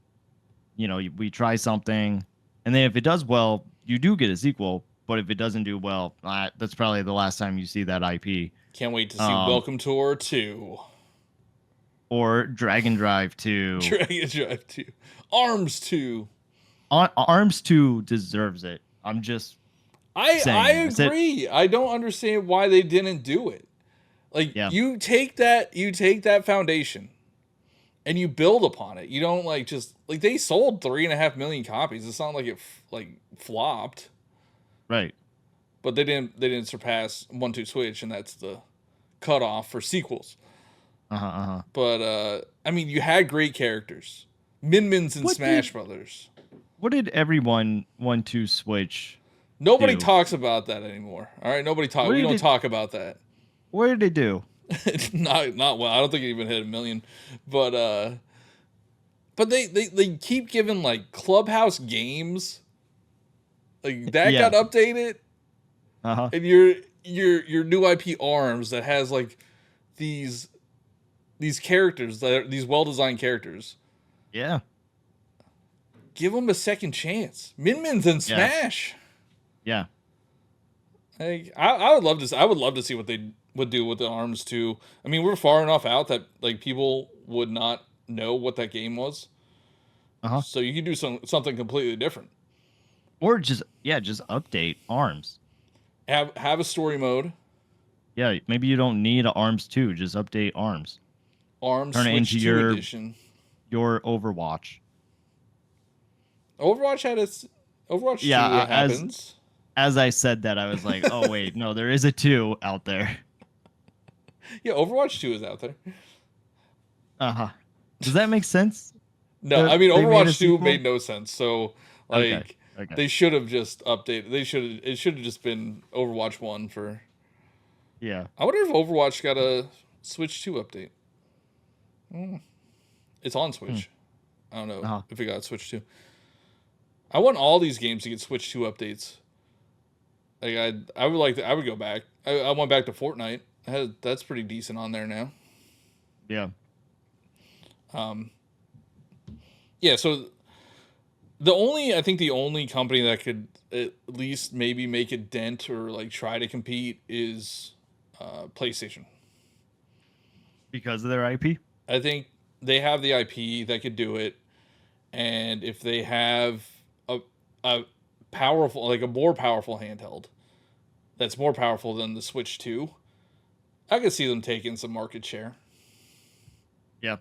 we try something, and then if it does well, you do get a sequel. But if it doesn't do well, that's probably the last time you see that IP. Can't wait to see Um, Welcome Tour 2. or Dragon Drive 2. Dragon Drive 2. Arms 2. Arms 2 deserves it. I'm just I saying. I said, agree. I don't understand why they didn't do it. Like yeah, you take that foundation and you build upon it. You don't like just like they sold 3.5 million copies. It's not like it like flopped, right. but they didn't surpass 1-2 Switch, and that's the cutoff for sequels. Uh-huh, uh-huh. But I mean, you had great characters, Min Mins in What Smash did Brothers. what did everyone 1-2 Switch Nobody do? talks about that anymore. All right, nobody talk. What We did don't it talk about that. what did they do? Not well. I don't think it even hit 1 million, but they keep giving like Clubhouse games like that Yeah. got updated, Uh-huh. and your new IP Arms that has like these characters that are, these well designed characters. Yeah. Give them a second chance. Min Min's in Yeah. Smash. Yeah. Like, I would love to. I would love to see what they would do with the Arms too. I mean, we're far enough out that like people would not know what that game was. Uh-huh. So you could do something completely different. Or just update Arms. Have a story mode. Yeah, maybe you don't need a Arms 2, just update Arms. Arms Turn it Switch into 2 edition. your Overwatch. Overwatch had its Overwatch 2 Yeah, happens. as I said that, I was like, "Oh wait, no, there is a 2 out there." Yeah, Overwatch 2 is out there. Uh-huh. Does that make sense? No, I mean They made a Overwatch 2 sequel? made no sense. So like Okay. Okay. they should have just updated. It should have just been Overwatch 1 for. Yeah. I wonder if Overwatch got a Switch 2 update. It's on Switch. I don't know Uh-huh. if it got Switch 2. I want all these games to get Switch 2 updates. Like I would like to, I would go back. I went back to Fortnite. That's pretty decent on there now. Yeah. Yeah, so I think the only company that could at least maybe make a dent or like try to compete is PlayStation. Because of their IP? I think they have the IP that could do it, and if they have a powerful, like a more powerful handheld that's more powerful than the Switch 2, I could see them taking some market share. Yeah.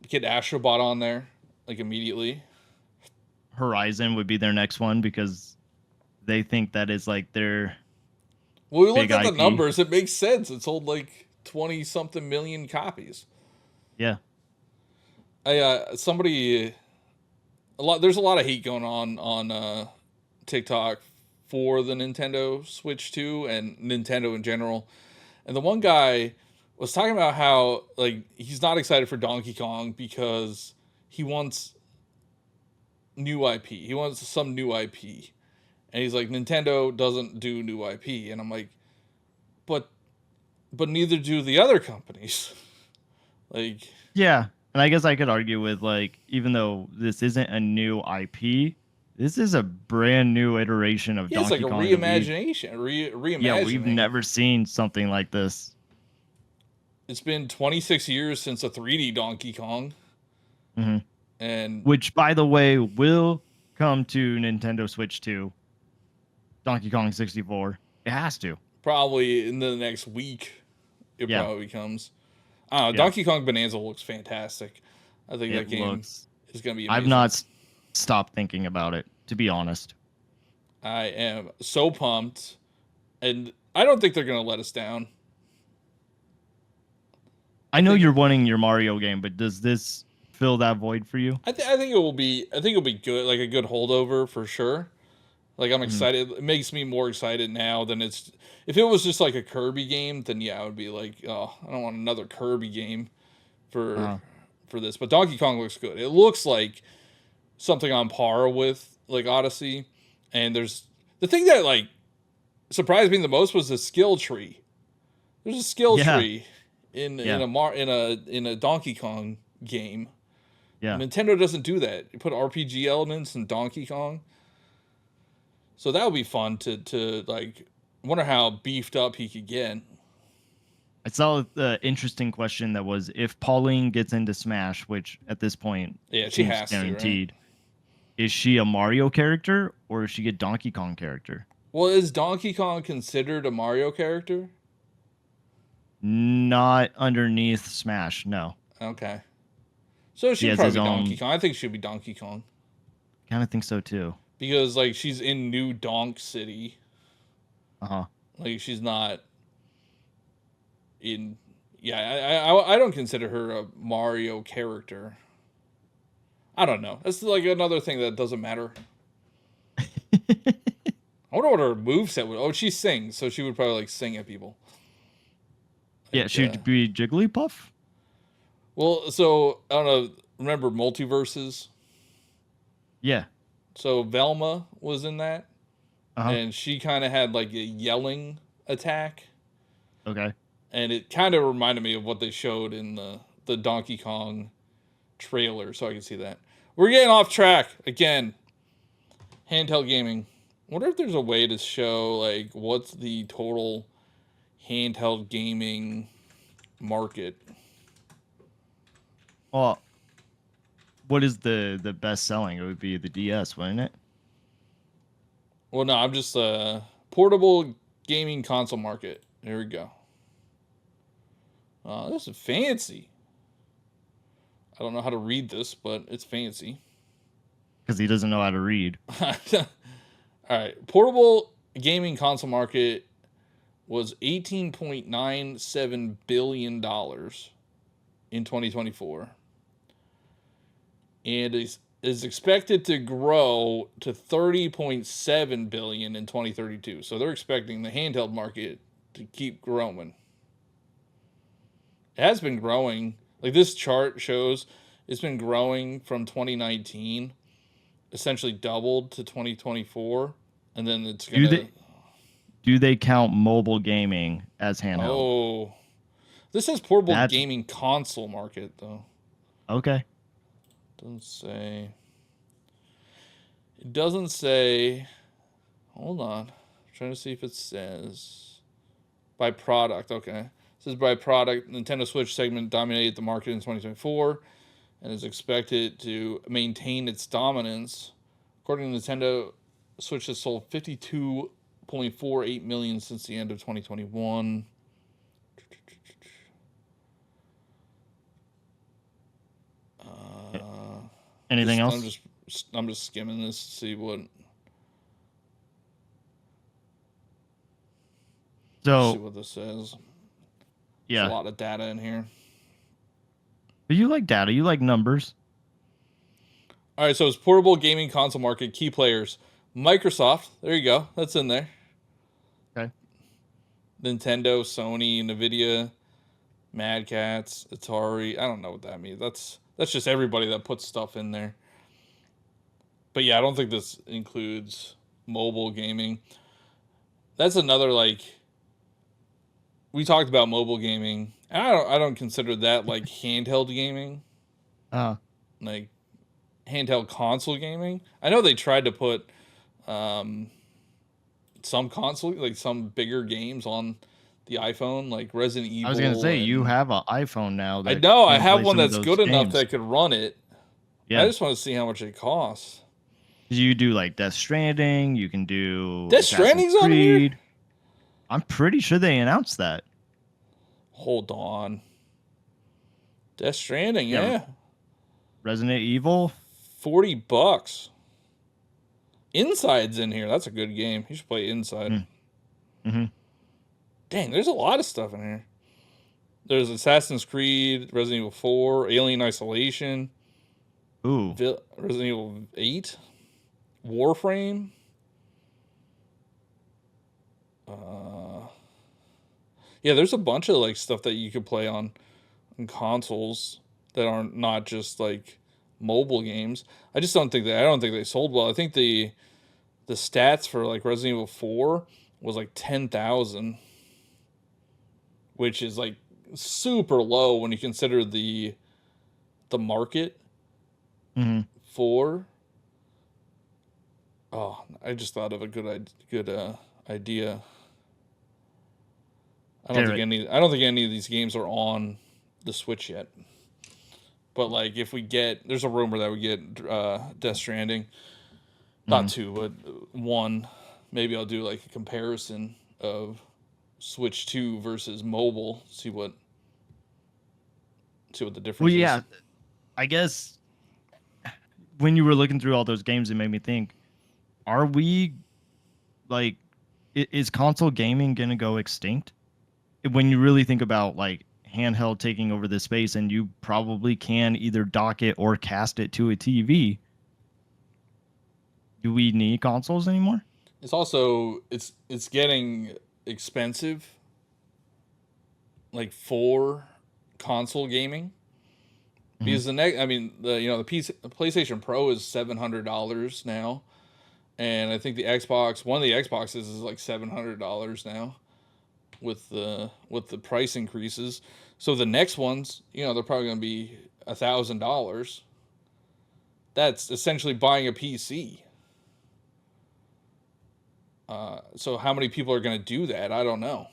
Get Astrobot on there like immediately. Horizon would be their next one because they think that is like their Well, we looked big at the IP. numbers. It makes sense. It sold like 20 something million copies. Yeah. Somebody there's a lot of hate going on TikTok for the Nintendo Switch 2 and Nintendo in general. And the one guy was talking about how like he's not excited for Donkey Kong because he wants new IP. He wants some new IP. And he's like, Nintendo doesn't do new IP. And I'm like, but neither do the other companies. Like, Yeah. And I guess I could argue with like, even though this isn't a new IP, this is a brand new iteration of yeah, it's Donkey like a Kong. reimagination. Reimagining. Yeah, we've never seen something like this. It's been 26 years since a 3D Donkey Kong. Mm-hmm. And Which, by the way, will come to Nintendo Switch 2. Donkey Kong 64. It has to. probably in the next week, it Yeah. probably comes. I don't know. Yeah. Donkey Kong Bonanza looks fantastic. I think that It game looks. is going to be amazing. I've not stopped thinking about it, to be honest. I am so pumped. And I don't think they're going to let us down. I know you're wanting your Mario game, but does this fill that void for you? I think it will be. I think it'll be good, like a good holdover for sure. Like I'm excited. It makes me more excited now than it's. If it was just like a Kirby game, then yeah, I would be like, oh, I don't want another Kirby game for this. But Donkey Kong looks good. It looks like something on par with like Odyssey. And there's the thing that like surprised me the most was the skill tree. There's a skill Yeah. tree Yeah. In a Donkey Kong game. Yeah. Nintendo doesn't do that. You put RPG elements in Donkey Kong. So that would be fun to like wonder how beefed up he could get. I saw the interesting question that was if Pauline gets into Smash, which at this point Yeah, she seems has to, right? guaranteed, is she a Mario character or is she a Donkey Kong character? Well, is Donkey Kong considered a Mario character? Not underneath Smash, no. Okay. So He she'd has his probably be Donkey own. Kong. I think she'd be Donkey Kong. Kind of think so too. Because like she's in New Donk City. Uh huh. Like she's not in yeah, I don't consider her a Mario character. I don't know. That's like another thing that doesn't matter. I wonder what her moveset would. Oh, she sings, so she would probably like sing at people. Yeah, Like, she'd be Jigglypuff. well, so I don't know. Remember multiverses? Yeah. So Velma was in that, Uh huh. and she kind of had like a yelling attack, Okay. and it kind of reminded me of what they showed in the Donkey Kong trailer, so I can see that. We're getting off track again. Handheld gaming. Wonder if there's a way to show like what's the total handheld gaming market. Well, what is the best selling? It would be the DS, wouldn't it? Well, no, I'm just portable gaming console market. There we go. This is fancy. I don't know how to read this, but it's fancy. Because he doesn't know how to read. All right, portable gaming console market was $18.97 billion in 2024, and is expected to grow to 30.7 billion in 2032. So they're expecting the handheld market to keep growing. It has been growing. Like this chart shows, it's been growing from 2019, essentially doubled to 2024, and then it's Do gonna. they count mobile gaming as handheld? Oh, this says portable That's gaming console market though. okay. Doesn't say. It doesn't say. Hold on. I'm trying to see if it says by product. Okay. It says by product. Nintendo Switch segment dominated the market in 2024 and is expected to maintain its dominance. According to Nintendo, Switch has sold 52.48 million since the end of 2021. Anything else? I'm just skimming this to see what So this says. There's a yeah. lot of data in here. But you like data. You like numbers. All right, so it's portable gaming console market key players. Microsoft, there you go. That's in there. Okay. Nintendo, Sony, Nvidia, Mad Cats, Atari. I don't know what that means. That's just everybody that puts stuff in there. But yeah, I don't think this includes mobile gaming. That's another like we talked about mobile gaming. And I don't consider that like handheld gaming. Uh Like handheld console gaming. I know they tried to put um, some console, like some bigger games on the iPhone, like Resident I was gonna Evil. say you And have an iPhone now I that know I can have play one some of that's those good enough games. that could run it. I Yeah. just want to see how much it costs. You do like Death Stranding. You can do Death Assassin's Stranding's on here? Creed. I'm pretty sure they announced that. Hold on. Death Stranding, Yeah. yeah. Resident Evil. $40. Inside's in here. That's a good game. You should play Inside. Mm-hmm. Dang, there's a lot of stuff in here. There's Assassin's Creed, Resident Evil 4, Alien Isolation, Ooh. Resident Evil 8, Warframe. Yeah, there's a bunch of like stuff that you could play on consoles that aren't not just like mobile games. I just don't think that I don't think they sold well. I think the stats for like Resident Evil 4 was like 10,000, which is like super low when you consider the market Hmm. for. Oh, I just thought of a good idea. Share it. I don't think any of these games are on the Switch yet. But like, if we get, there's a rumor that we get Death Stranding, not Hmm. two, but one. Maybe I'll do like a comparison of Switch 2 versus mobile. See what the Well, difference is. yeah, I guess when you were looking through all those games, it made me think: Are we like, is console gaming gonna go extinct? When you really think about like handheld taking over the space, and you probably can either dock it or cast it to a TV. Do we need consoles anymore? It's also it's getting expensive, like for console gaming, Hmm. because the next, I mean, the PlayStation Pro is $700 now, and I think one of the Xboxes is like $700 now with the price increases. So the next ones, they're probably going to be $1,000. That's essentially buying a PC. So how many people are going to do that? I don't know.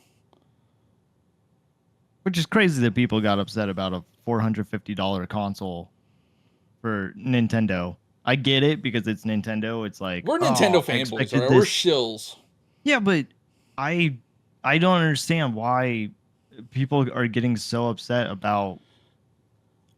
Which is crazy that people got upset about a $450 console for Nintendo. I get it because it's Nintendo. It's like, We're Nintendo oh, I fanboys, all expected right? We're this. shills. Yeah, but I I don't understand why people are getting so upset about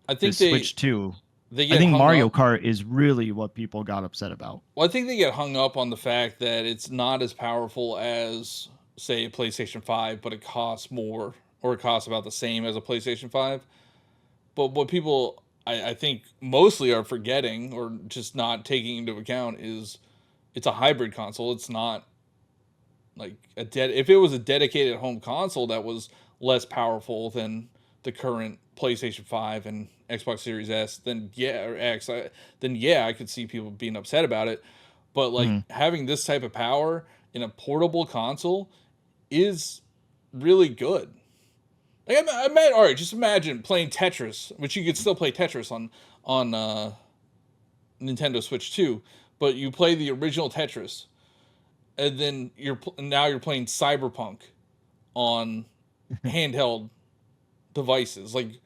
I the think Switch 2. they I get think hung Mario up. Kart is really what people got upset about. Well, I think they get hung up on the fact that it's not as powerful as, say, a PlayStation 5, but it costs more, or it costs about the same as a PlayStation 5. But what people, I think, mostly are forgetting or just not taking into account is it's a hybrid console. It's not like if it was a dedicated home console that was less powerful than the current PlayStation 5 and Xbox Series S, then yeah, or X, then yeah, I could see people being upset about it. But like Mhm. having this type of power in a portable console is really good. Like all right, just imagine playing Tetris, which you could still play Tetris on Nintendo Switch 2, but you play the original Tetris, and then now you're playing Cyberpunk on handheld devices. Like,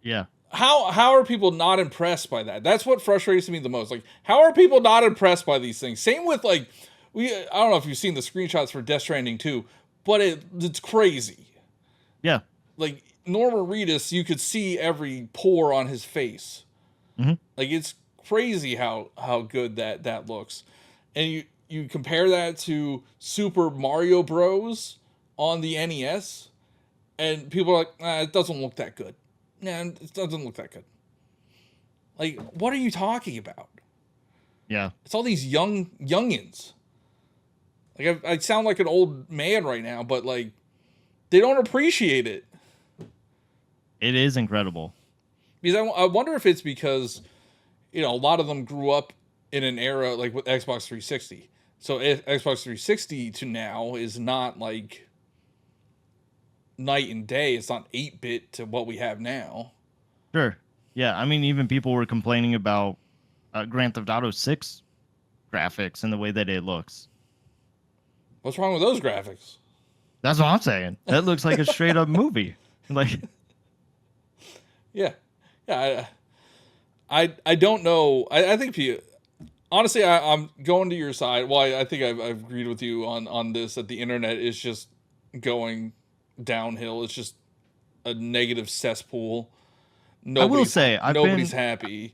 Yeah. how are people not impressed by that? That's what frustrates me the most. Like, how are people not impressed by these things? Same with like I don't know if you've seen the screenshots for Death Stranding 2, but it's crazy. Yeah. Like Norman Reedus, you could see every pore on his face. Hmm. Like it's crazy how good that looks. And you compare that to Super Mario Bros on the NES, and people are like, it doesn't look that good. Nah, it doesn't look that good. Like, what are you talking about? Yeah. It's all these youngins. Like, I sound like an old man right now, but like, they don't appreciate it. It is incredible. Because I wonder if it's because a lot of them grew up in an era like with Xbox 360. So Xbox 360 to now is not like night and day. It's not 8-bit to what we have now. Sure. Yeah. I mean, even people were complaining about Grand Theft Auto 6 graphics and the way that it looks. What's wrong with those graphics? That's what I'm saying. That looks like a straight up movie. Like, Yeah, yeah. I don't know. I think honestly, I'm going to your side. Well, I think I've agreed with you on this that the internet is just going downhill. It's just a negative cesspool. I will Nobody's say, nobody's happy.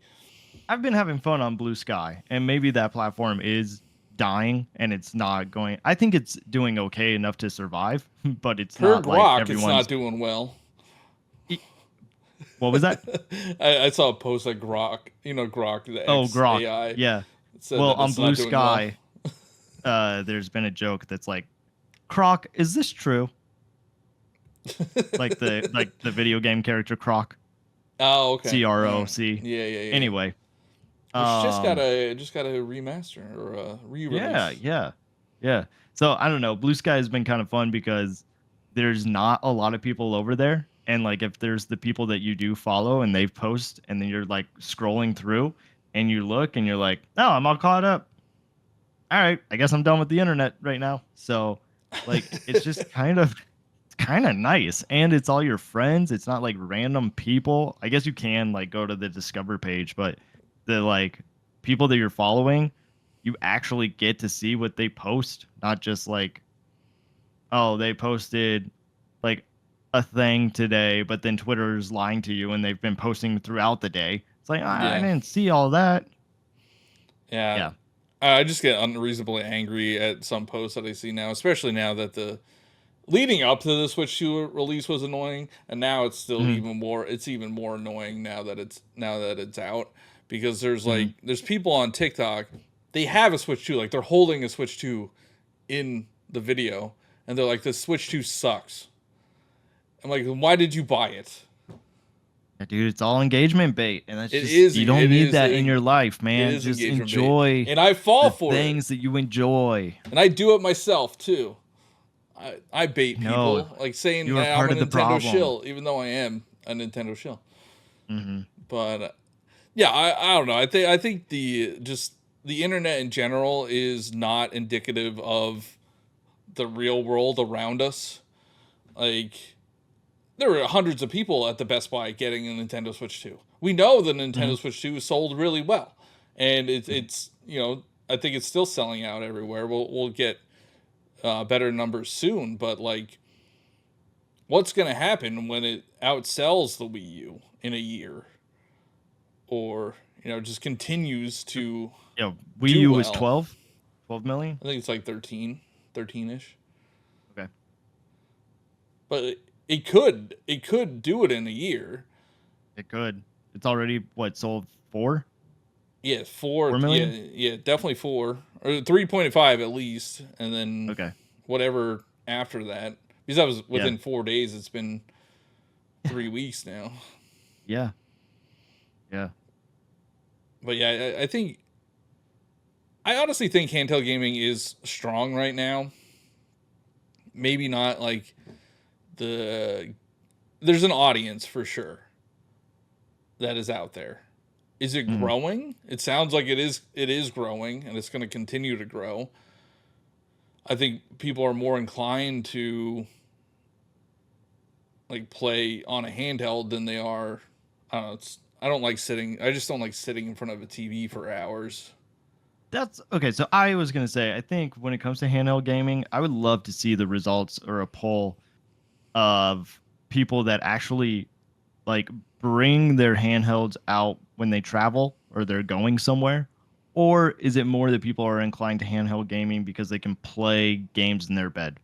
I've been having fun on Blue Sky, and maybe that platform is dying and it's not going. I think it's doing okay enough to survive, but it's Per not like Grok, it's not everyone's. doing well. E- What was that? I saw a post like Grok, Grok, the Oh, X Grok. AI, Yeah. said Well, that on it's Blue not doing well. Sky, there's been a joke that's like, Croc, is this true? Like the video game character Croc, Oh, okay. All right. CROC. Yeah, yeah, yeah. Anyway, Which just got um, a remaster or a yeah, re-release. yeah, yeah. So I don't know. Blue Sky has been kind of fun because there's not a lot of people over there, And like if there's the people that you do follow and they post and then you're like scrolling through and you look and you're like, "Oh, I'm all caught up. All right, I guess I'm done with the internet right now." So like it's just kind of nice, and it's all your friends. It's not like random people. I guess you can like go to the discover page, but the like people that you're following, you actually get to see what they post, not just like, oh, they posted like a thing today, but then Twitter's lying to you and they've been posting throughout the day. It's like, I Yeah. didn't see all that. Yeah. Yeah. I just get unreasonably angry at some posts that I see now, especially now that the leading up to the Switch 2 release was annoying, and now it's still Hmm. even more. It's even more annoying now that it's out, because there's Hmm. there's people on TikTok, they have a Switch 2, like they're holding a Switch 2 in the video, and they're like, the Switch 2 sucks. I'm like, why did you buy it? Yeah, dude, it's all engagement bait, and that's It just is you don't it need is that in it your life, man. is Just engagement bait, enjoy and I fall the for it, things that you enjoy. and I do it myself too. I bait No, people like saying you are that I'm part a of the Nintendo problem. shill, even though I am a Nintendo shill. Hmm. But yeah, I don't know. I think the internet in general is not indicative of the real world around us. Like, there were hundreds of people at the Best Buy getting a Nintendo Switch 2. We know the Hmm. Nintendo Switch 2 is sold really well, and it's I think it's still selling out everywhere. We'll get better numbers soon, but like, what's going to happen when it outsells the Wii U in a year, or just continues to Yeah, Wii do U was well? 12 million. I think it's like 13-ish. Okay. But it could do it in a year. It could. It's already what sold 4 Yeah, four. 4 Yeah, million. yeah, definitely four or 3.5 at least, and then Okay. whatever after that. Because that was Yeah. within 4 days. It's been 3 weeks now. Yeah. Yeah. But yeah, I honestly think handheld gaming is strong right now. Maybe not like the there's an audience for sure that is out there. Is it Hmm. growing? It sounds like it is growing, and it's going to continue to grow. I think people are more inclined to like play on a handheld than they are. I don't know. I don't like sitting. I just don't like sitting in front of a TV for hours. That's okay. So I was gonna say, I think when it comes to handheld gaming, I would love to see the results or a poll of people that actually like bring their handhelds out when they travel or they're going somewhere, or is it more that people are inclined to handheld gaming because they can play games in their bed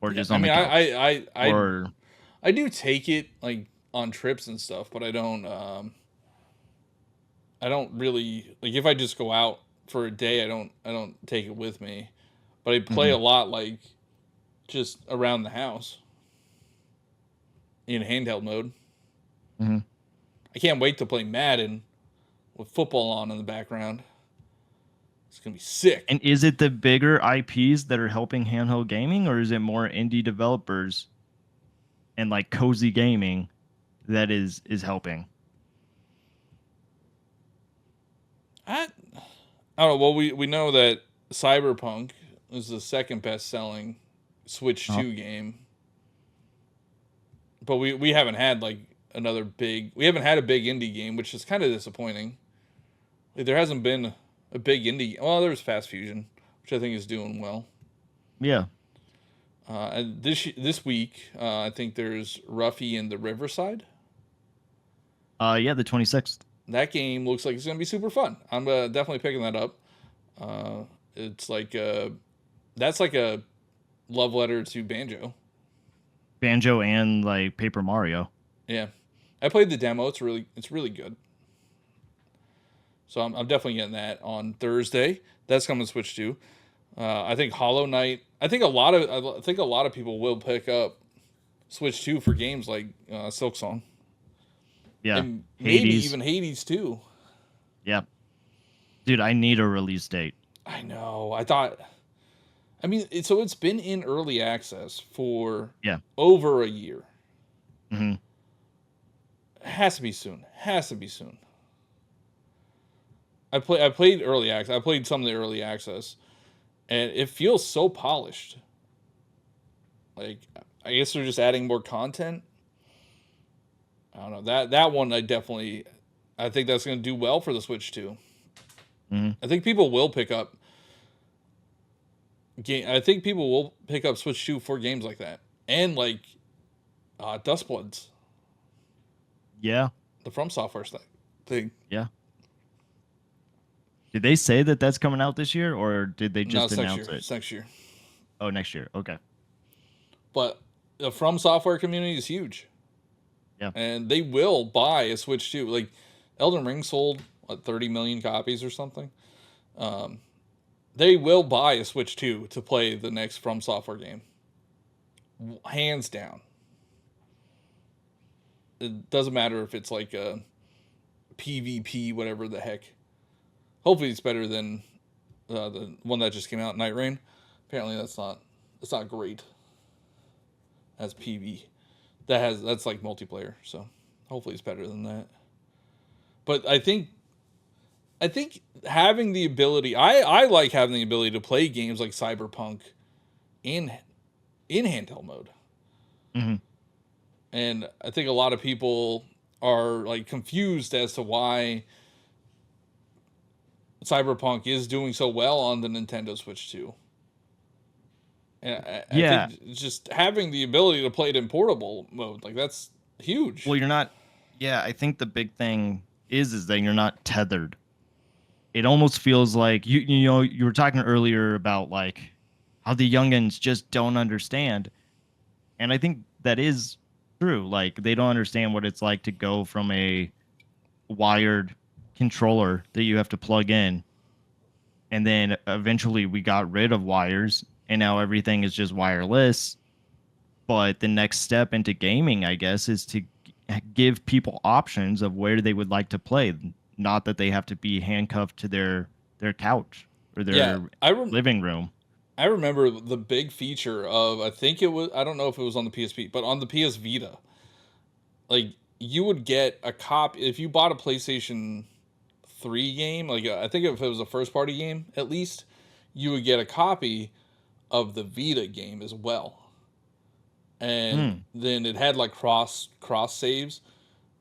or Yeah, just I on the mean, couch or I do take it like on trips and stuff, but I don't really like if I just go out for a day. I don't take it with me, but I play Mhm, a lot like just around the house in handheld mode. mhm. I can't wait to play Madden with football on in the background. It's gonna be sick. And is it the bigger IPs that are helping handheld gaming, or is it more indie developers and like cozy gaming that is helping? I I don't know. Well, we know that Cyberpunk is the second best selling Switch Uh-huh. 2 game, but we haven't had like we haven't had a big indie game, which is kind of disappointing. Like, there hasn't been a big indie. Well, there was Fast Fusion, which I think is doing well. Yeah. And this week, I think there's Ruffy and the Riverside. Yeah, the 26th. That game looks like it's gonna be super fun. I'm definitely picking that up. Uh, it's like that's like a love letter to Banjo. Banjo and like Paper Mario. Yeah, I played the demo. It's really good. So I'm definitely getting that on Thursday. That's coming to Switch 2. I think Hollow Knight. I think a lot of people will pick up Switch 2 for games like Silk Song, Yeah. and maybe Hades. even Hades too. Yeah. Dude, I need a release date. I know. I thought. I mean, so it's been in early access for Yeah. over a year. Hmm. Has to be soon. Has to be soon. I played early access. I played some of the early access, and it feels so polished. Like I guess they're just adding more content. I don't know that one. I think that's going to do well for the Switch too. Hmm. I think people will pick up game. I think people will pick up Switch 2 for games like that, and like Dustbloods, Yeah. the From Software thing. Yeah. Did they say that that's coming out this year, or did they No, just it's next announce year. it? It's next year. Oh, next year. Okay. But the From Software community is huge, Yeah. and they will buy a Switch 2. Like Elden Ring sold 30 million copies or something. Um, they will buy a Switch 2 to play the next From Software game, hands down. It doesn't matter if it's like a PvP, whatever the heck. Hopefully, it's better than the one that just came out, Night Rain. Apparently, that's not great as PV. That's like multiplayer, so hopefully it's better than that. But I think having the ability, I like having the ability to play games like Cyberpunk in handheld mode. Hmm. And I think a lot of people are like confused as to why Cyberpunk is doing so well on the Nintendo Switch 2. And I Yeah. think just having the ability to play it in portable mode, like that's huge. Well, you're not. Yeah, I think the big thing is that you're not tethered. It almost feels like you know you were talking earlier about like how the youngins just don't understand, and I think that is true. Like they don't understand what it's like to go from a wired controller that you have to plug in, and then eventually we got rid of wires, and now everything is just wireless. But the next step into gaming, I guess, is to give people options of where they would like to play, not that they have to be handcuffed to their couch or Yeah, their living room. I remember the big feature of I think it was I don't know if it was on the PSP, but on the PS Vita, like you would get a copy if you bought a PlayStation 3 game, like I think if it was a first party game at least, you would get a copy of the Vita game as well. And Hmm. then it had like cross saves.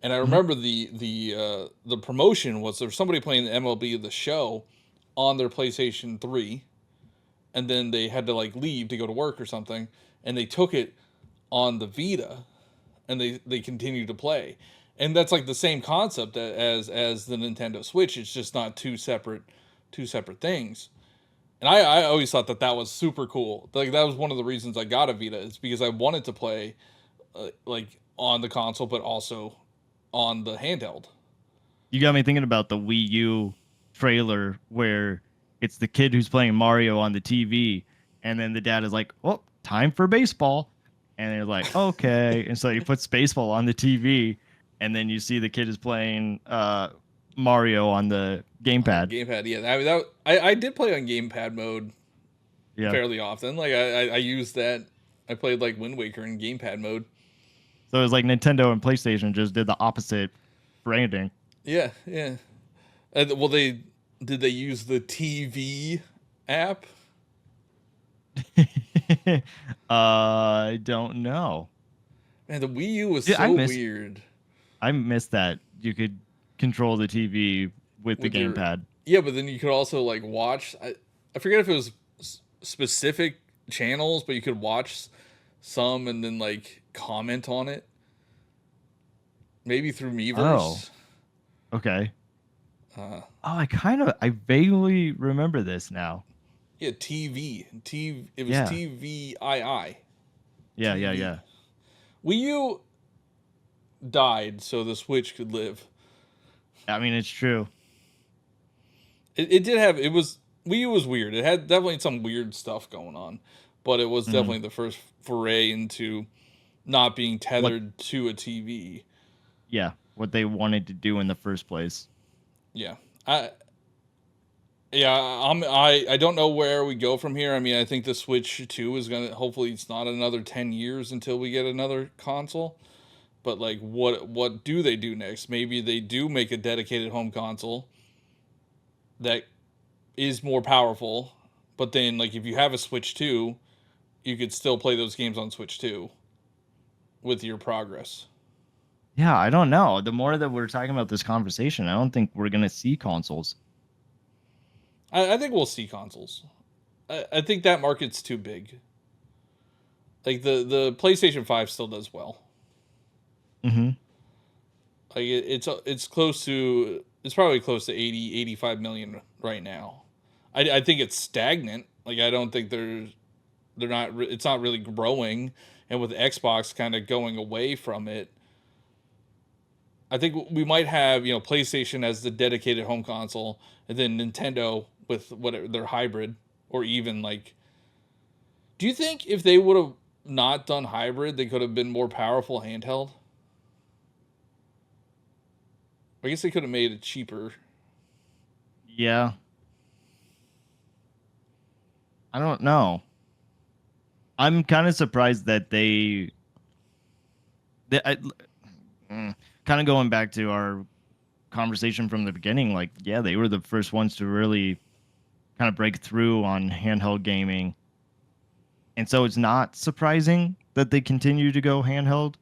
And I remember the promotion was there was somebody playing the MLB The Show on their PlayStation 3, and then they had to like leave to go to work or something, and they took it on the Vita, and they continued to play. And that's like the same concept as the Nintendo Switch. It's just not two separate things. And I always thought that was super cool. Like that was one of the reasons I got a Vita. It's because I wanted to play like on the console, but also on the handheld. You got me thinking about the Wii U trailer where it's the kid who's playing Mario on the TV, and then the dad is like, "Oh, time for baseball," and they're like, "Okay," and so he puts baseball on the TV, and then you see the kid is playing Mario on the On the gamepad. gamepad, yeah, I did play on gamepad mode Yeah. fairly often. Like I used that. I played like Wind Waker in gamepad mode. So it's like Nintendo and PlayStation just did the opposite branding. Yeah, yeah. Well, they did they use the TV app? I don't know. Man, the Wii U was Yeah, so weird I missed that you could control the TV with the with your. gamepad. Yeah, but then you could also like watch. I forget if it was specific channels, but you could watch some and then like comment on it. Maybe through Oh, Miiverse. okay. Uh, Oh, I vaguely remember this now. yeah, TV. TV. It was Yeah. TVII. Yeah, yeah, TV. yeah. Wii U died so the Switch could live. I mean, it's true. It did have it was Wii U was weird. It had definitely some weird stuff going on, but it was Hmm. definitely the first foray into not being What, tethered to a TV. yeah, what they wanted to do in the first place. Yeah, I yeah I don't know where we go from here. I mean, I think the Switch 2 is gonna hopefully it's not another 10 years until we get another console. But like, what do they do next? Maybe they do make a dedicated home console that is more powerful. But then, like, if you have a Switch 2, you could still play those games on Switch 2 with your progress. Yeah, I don't know. The more that we're talking about this conversation, I don't think we're gonna see consoles. I think we'll see consoles. I think that market's too big. Like the PlayStation 5 still does well. Mm-hmm. Like it's close to it's probably close to 80 85 million right now. I think it's stagnant. Like I don't think they're not it's not really growing, and with Xbox kind of going away from it, I think we might have, PlayStation as the dedicated home console, and then Nintendo with whatever their hybrid, or even like, do you think if they would have not done hybrid, they could have been more powerful handheld? I guess they could have made it cheaper. Yeah, I don't know. I'm kind of surprised that they kind of going back to our conversation from the beginning. Like, yeah, they were the first ones to really kind of break through on handheld gaming, and so it's not surprising that they continue to go handheld,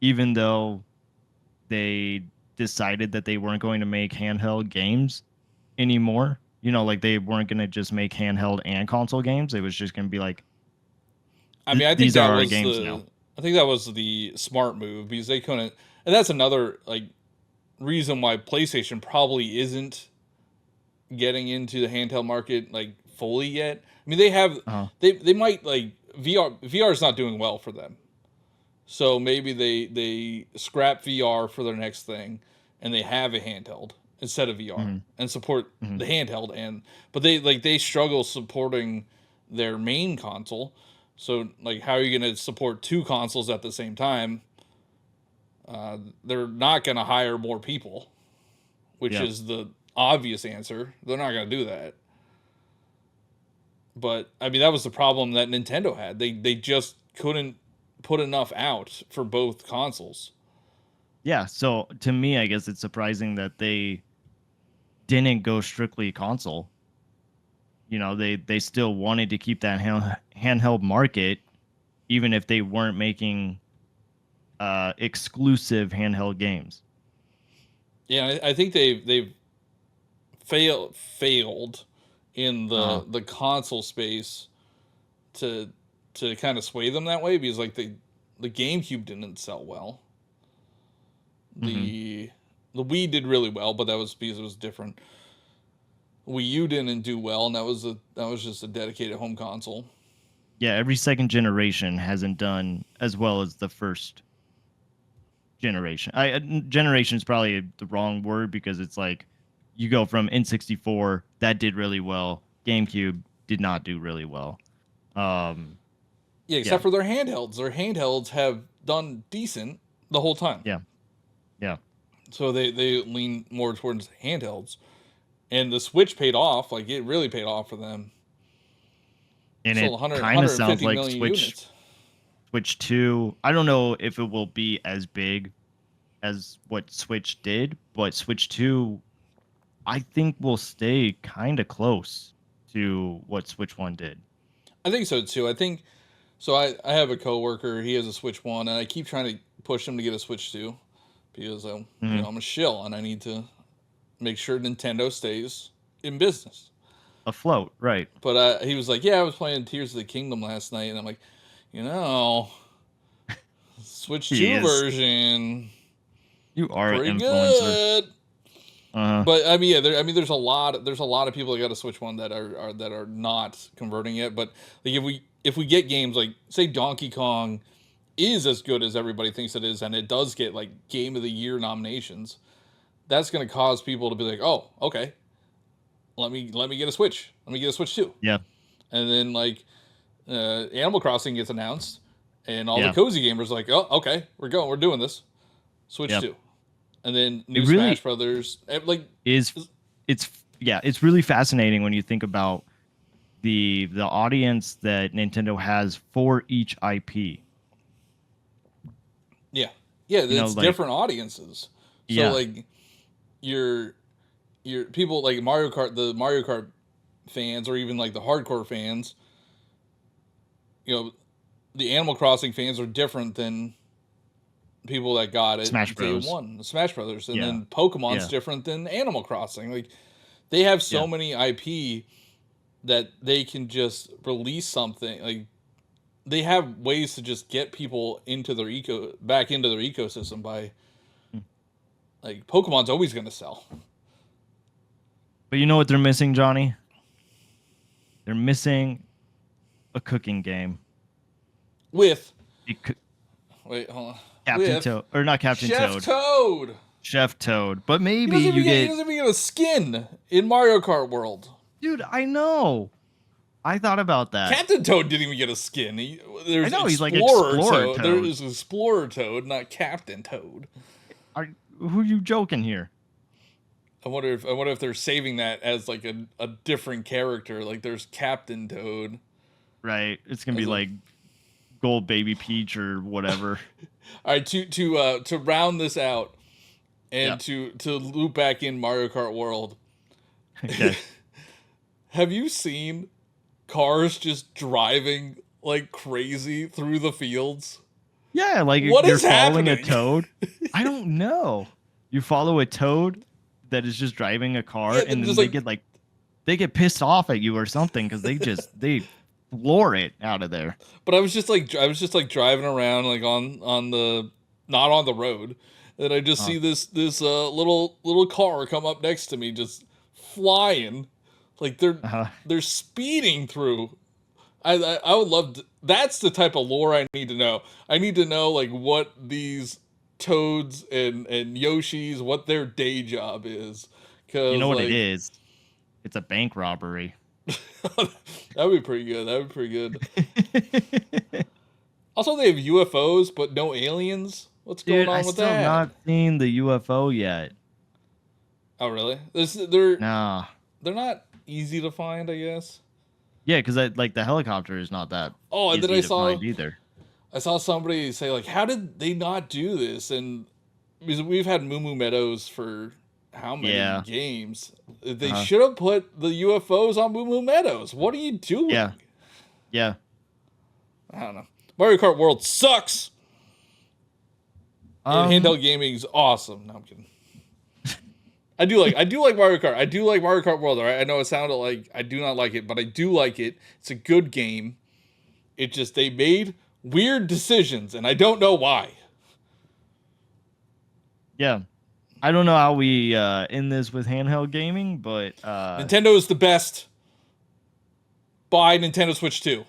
even though they decided that they weren't going to make handheld games anymore. Like they weren't going to just make handheld and console games. It was just going to be like, I mean, these are our games now. I think that was the smart move because they couldn't, and that's another like reason why PlayStation probably isn't getting into the handheld market like fully yet. I mean, Uh-huh. they might like VR is not doing well for them. So maybe they scrap VR for their next thing, and they have a handheld instead of VR Hmm. and support Hmm. the handheld. And but they struggle supporting their main console. So like, how are you going to support two consoles at the same time? They're not going to hire more people, which Yeah. is the obvious answer. They're not going to do that. But I mean, that was the problem that Nintendo had. They just couldn't put enough out for both consoles. Yeah. So to me, I guess it's surprising that they didn't go strictly console. They still wanted to keep that handheld market, even if they weren't making exclusive handheld games. Yeah, I think they've failed in Uh, the console space to kind of sway them that way, because like the GameCube didn't sell well. mhm. The Wii did really well, but that was because it was different. Wii U didn't do well, and that was just a dedicated home console. Yeah, every second generation hasn't done as well as the first generation. Generation is probably the wrong word because it's like you go from N64 that did really well, GameCube did not do really well. Um, Yeah, yeah, except for their handhelds. Their handhelds have done decent the whole time. yeah, yeah, So they lean more towards handhelds. And the Switch paid off. Like, it really paid off for them. and Sold it 100, kind of sounds 150 like million units. Switch 2. I don't know if it will be as big as what Switch did, but Switch 2 I think will stay kind of close to what Switch 1 did. I think so too. I think so. I have a coworker. He has a Switch 1, and I keep trying to push him to get a Switch 2 because Mhm. I'm a shill, and I need to make sure Nintendo stays in business. Afloat, right. But he was like, "Yeah, I was playing Tears of the Kingdom last night," and I'm like, you know, Switch He 2 is. version, You are an pretty influencer. good. Uh, But I mean, yeah, there's a lot of people that got a Switch 1 that are not converting it. But like, if we get games like, say, Donkey Kong is as good as everybody thinks it is, and it does get like Game of the Year nominations, that's going to cause people to be like, oh, okay, let me get a Switch, let me get a Switch 2. yeah, And then like, Animal Crossing gets announced, and all the yeah, cozy gamers are like, oh, okay, we're doing this, Switch yeah. 2. And then It new Smash really Brothers, like, is. It's yeah. It's really fascinating when you think about the audience that Nintendo has for each IP. yeah, Yeah, You know, it's like different audiences. So yeah, like your people like Mario Kart, the Mario Kart fans, or even like the hardcore fans, you know, the Animal Crossing fans are different than people that got Smash it day Bros. one, the Smash Brothers, and Yeah, then Pokemon's yeah, different than Animal Crossing. Like they have yeah. so many IP that they can just release something. Like they have ways to just get people into their back into their ecosystem by Mm. like Pokemon's always going to sell. But you know what they're missing, Johnny? They're missing a cooking game. With It could, wait, hold on. Captain With Toad, or not Captain Chef Toad, Toad. Chef Toad. But maybe you He get, doesn't even get a skin in Mario Kart World. dude. I know. I thought about that. Captain Toad didn't even get a skin. I There's know he's like Explorer Explorer Toad. Toad. There's Explorer Toad, not Captain Toad. Who are you joking here? I wonder if they're saving that as like a different character. Like there's Captain Toad. Right. It's gonna be As a- like Gold Baby Peach or whatever. All right, to round this out and Yeah. to loop back in Mario Kart World. Okay. Have you seen cars just driving like crazy through the fields? Yeah, like What you're is following a happening? toad. I don't know. You follow a toad that is just driving a car, Yeah, and then just they like get like they get pissed off at you or something because they floor it out of there. but I was just like driving around like on the not on the road, and I just Uh, see this little car come up next to me just flying like uh, they're speeding through. I would love to, that's the type of lore I need to know. I need to know like what these toads and Yoshis, what their day job is, you because know what it like is? It's a bank robbery. that would be pretty good. That would be pretty good. Also, they have UFOs, but no aliens. What's going Dude, I on with still have that? not seen the UFO yet. Oh, really? Nah. They're not easy to find, I guess. Yeah, because like the helicopter is not that Oh, and then easy to find either. I saw somebody say like, "How did they not do this?" And because we've had Moo Moo Meadows for how many Yeah. games? They Uh-huh. should have put the UFOs on Moo Moo Meadows. What are you doing? Yeah. Yeah. I don't know. Mario Kart World sucks. And Um. handheld gaming is awesome. No, I'm kidding. I do like Mario Kart. I do like Mario Kart World. All right, I know it sounded like I do not like it, but I do like it. It's a good game. It just they made weird decisions, and I don't know why. Yeah. I don't know how we end this with handheld gaming, but Nintendo is the best. Buy Nintendo Switch 2.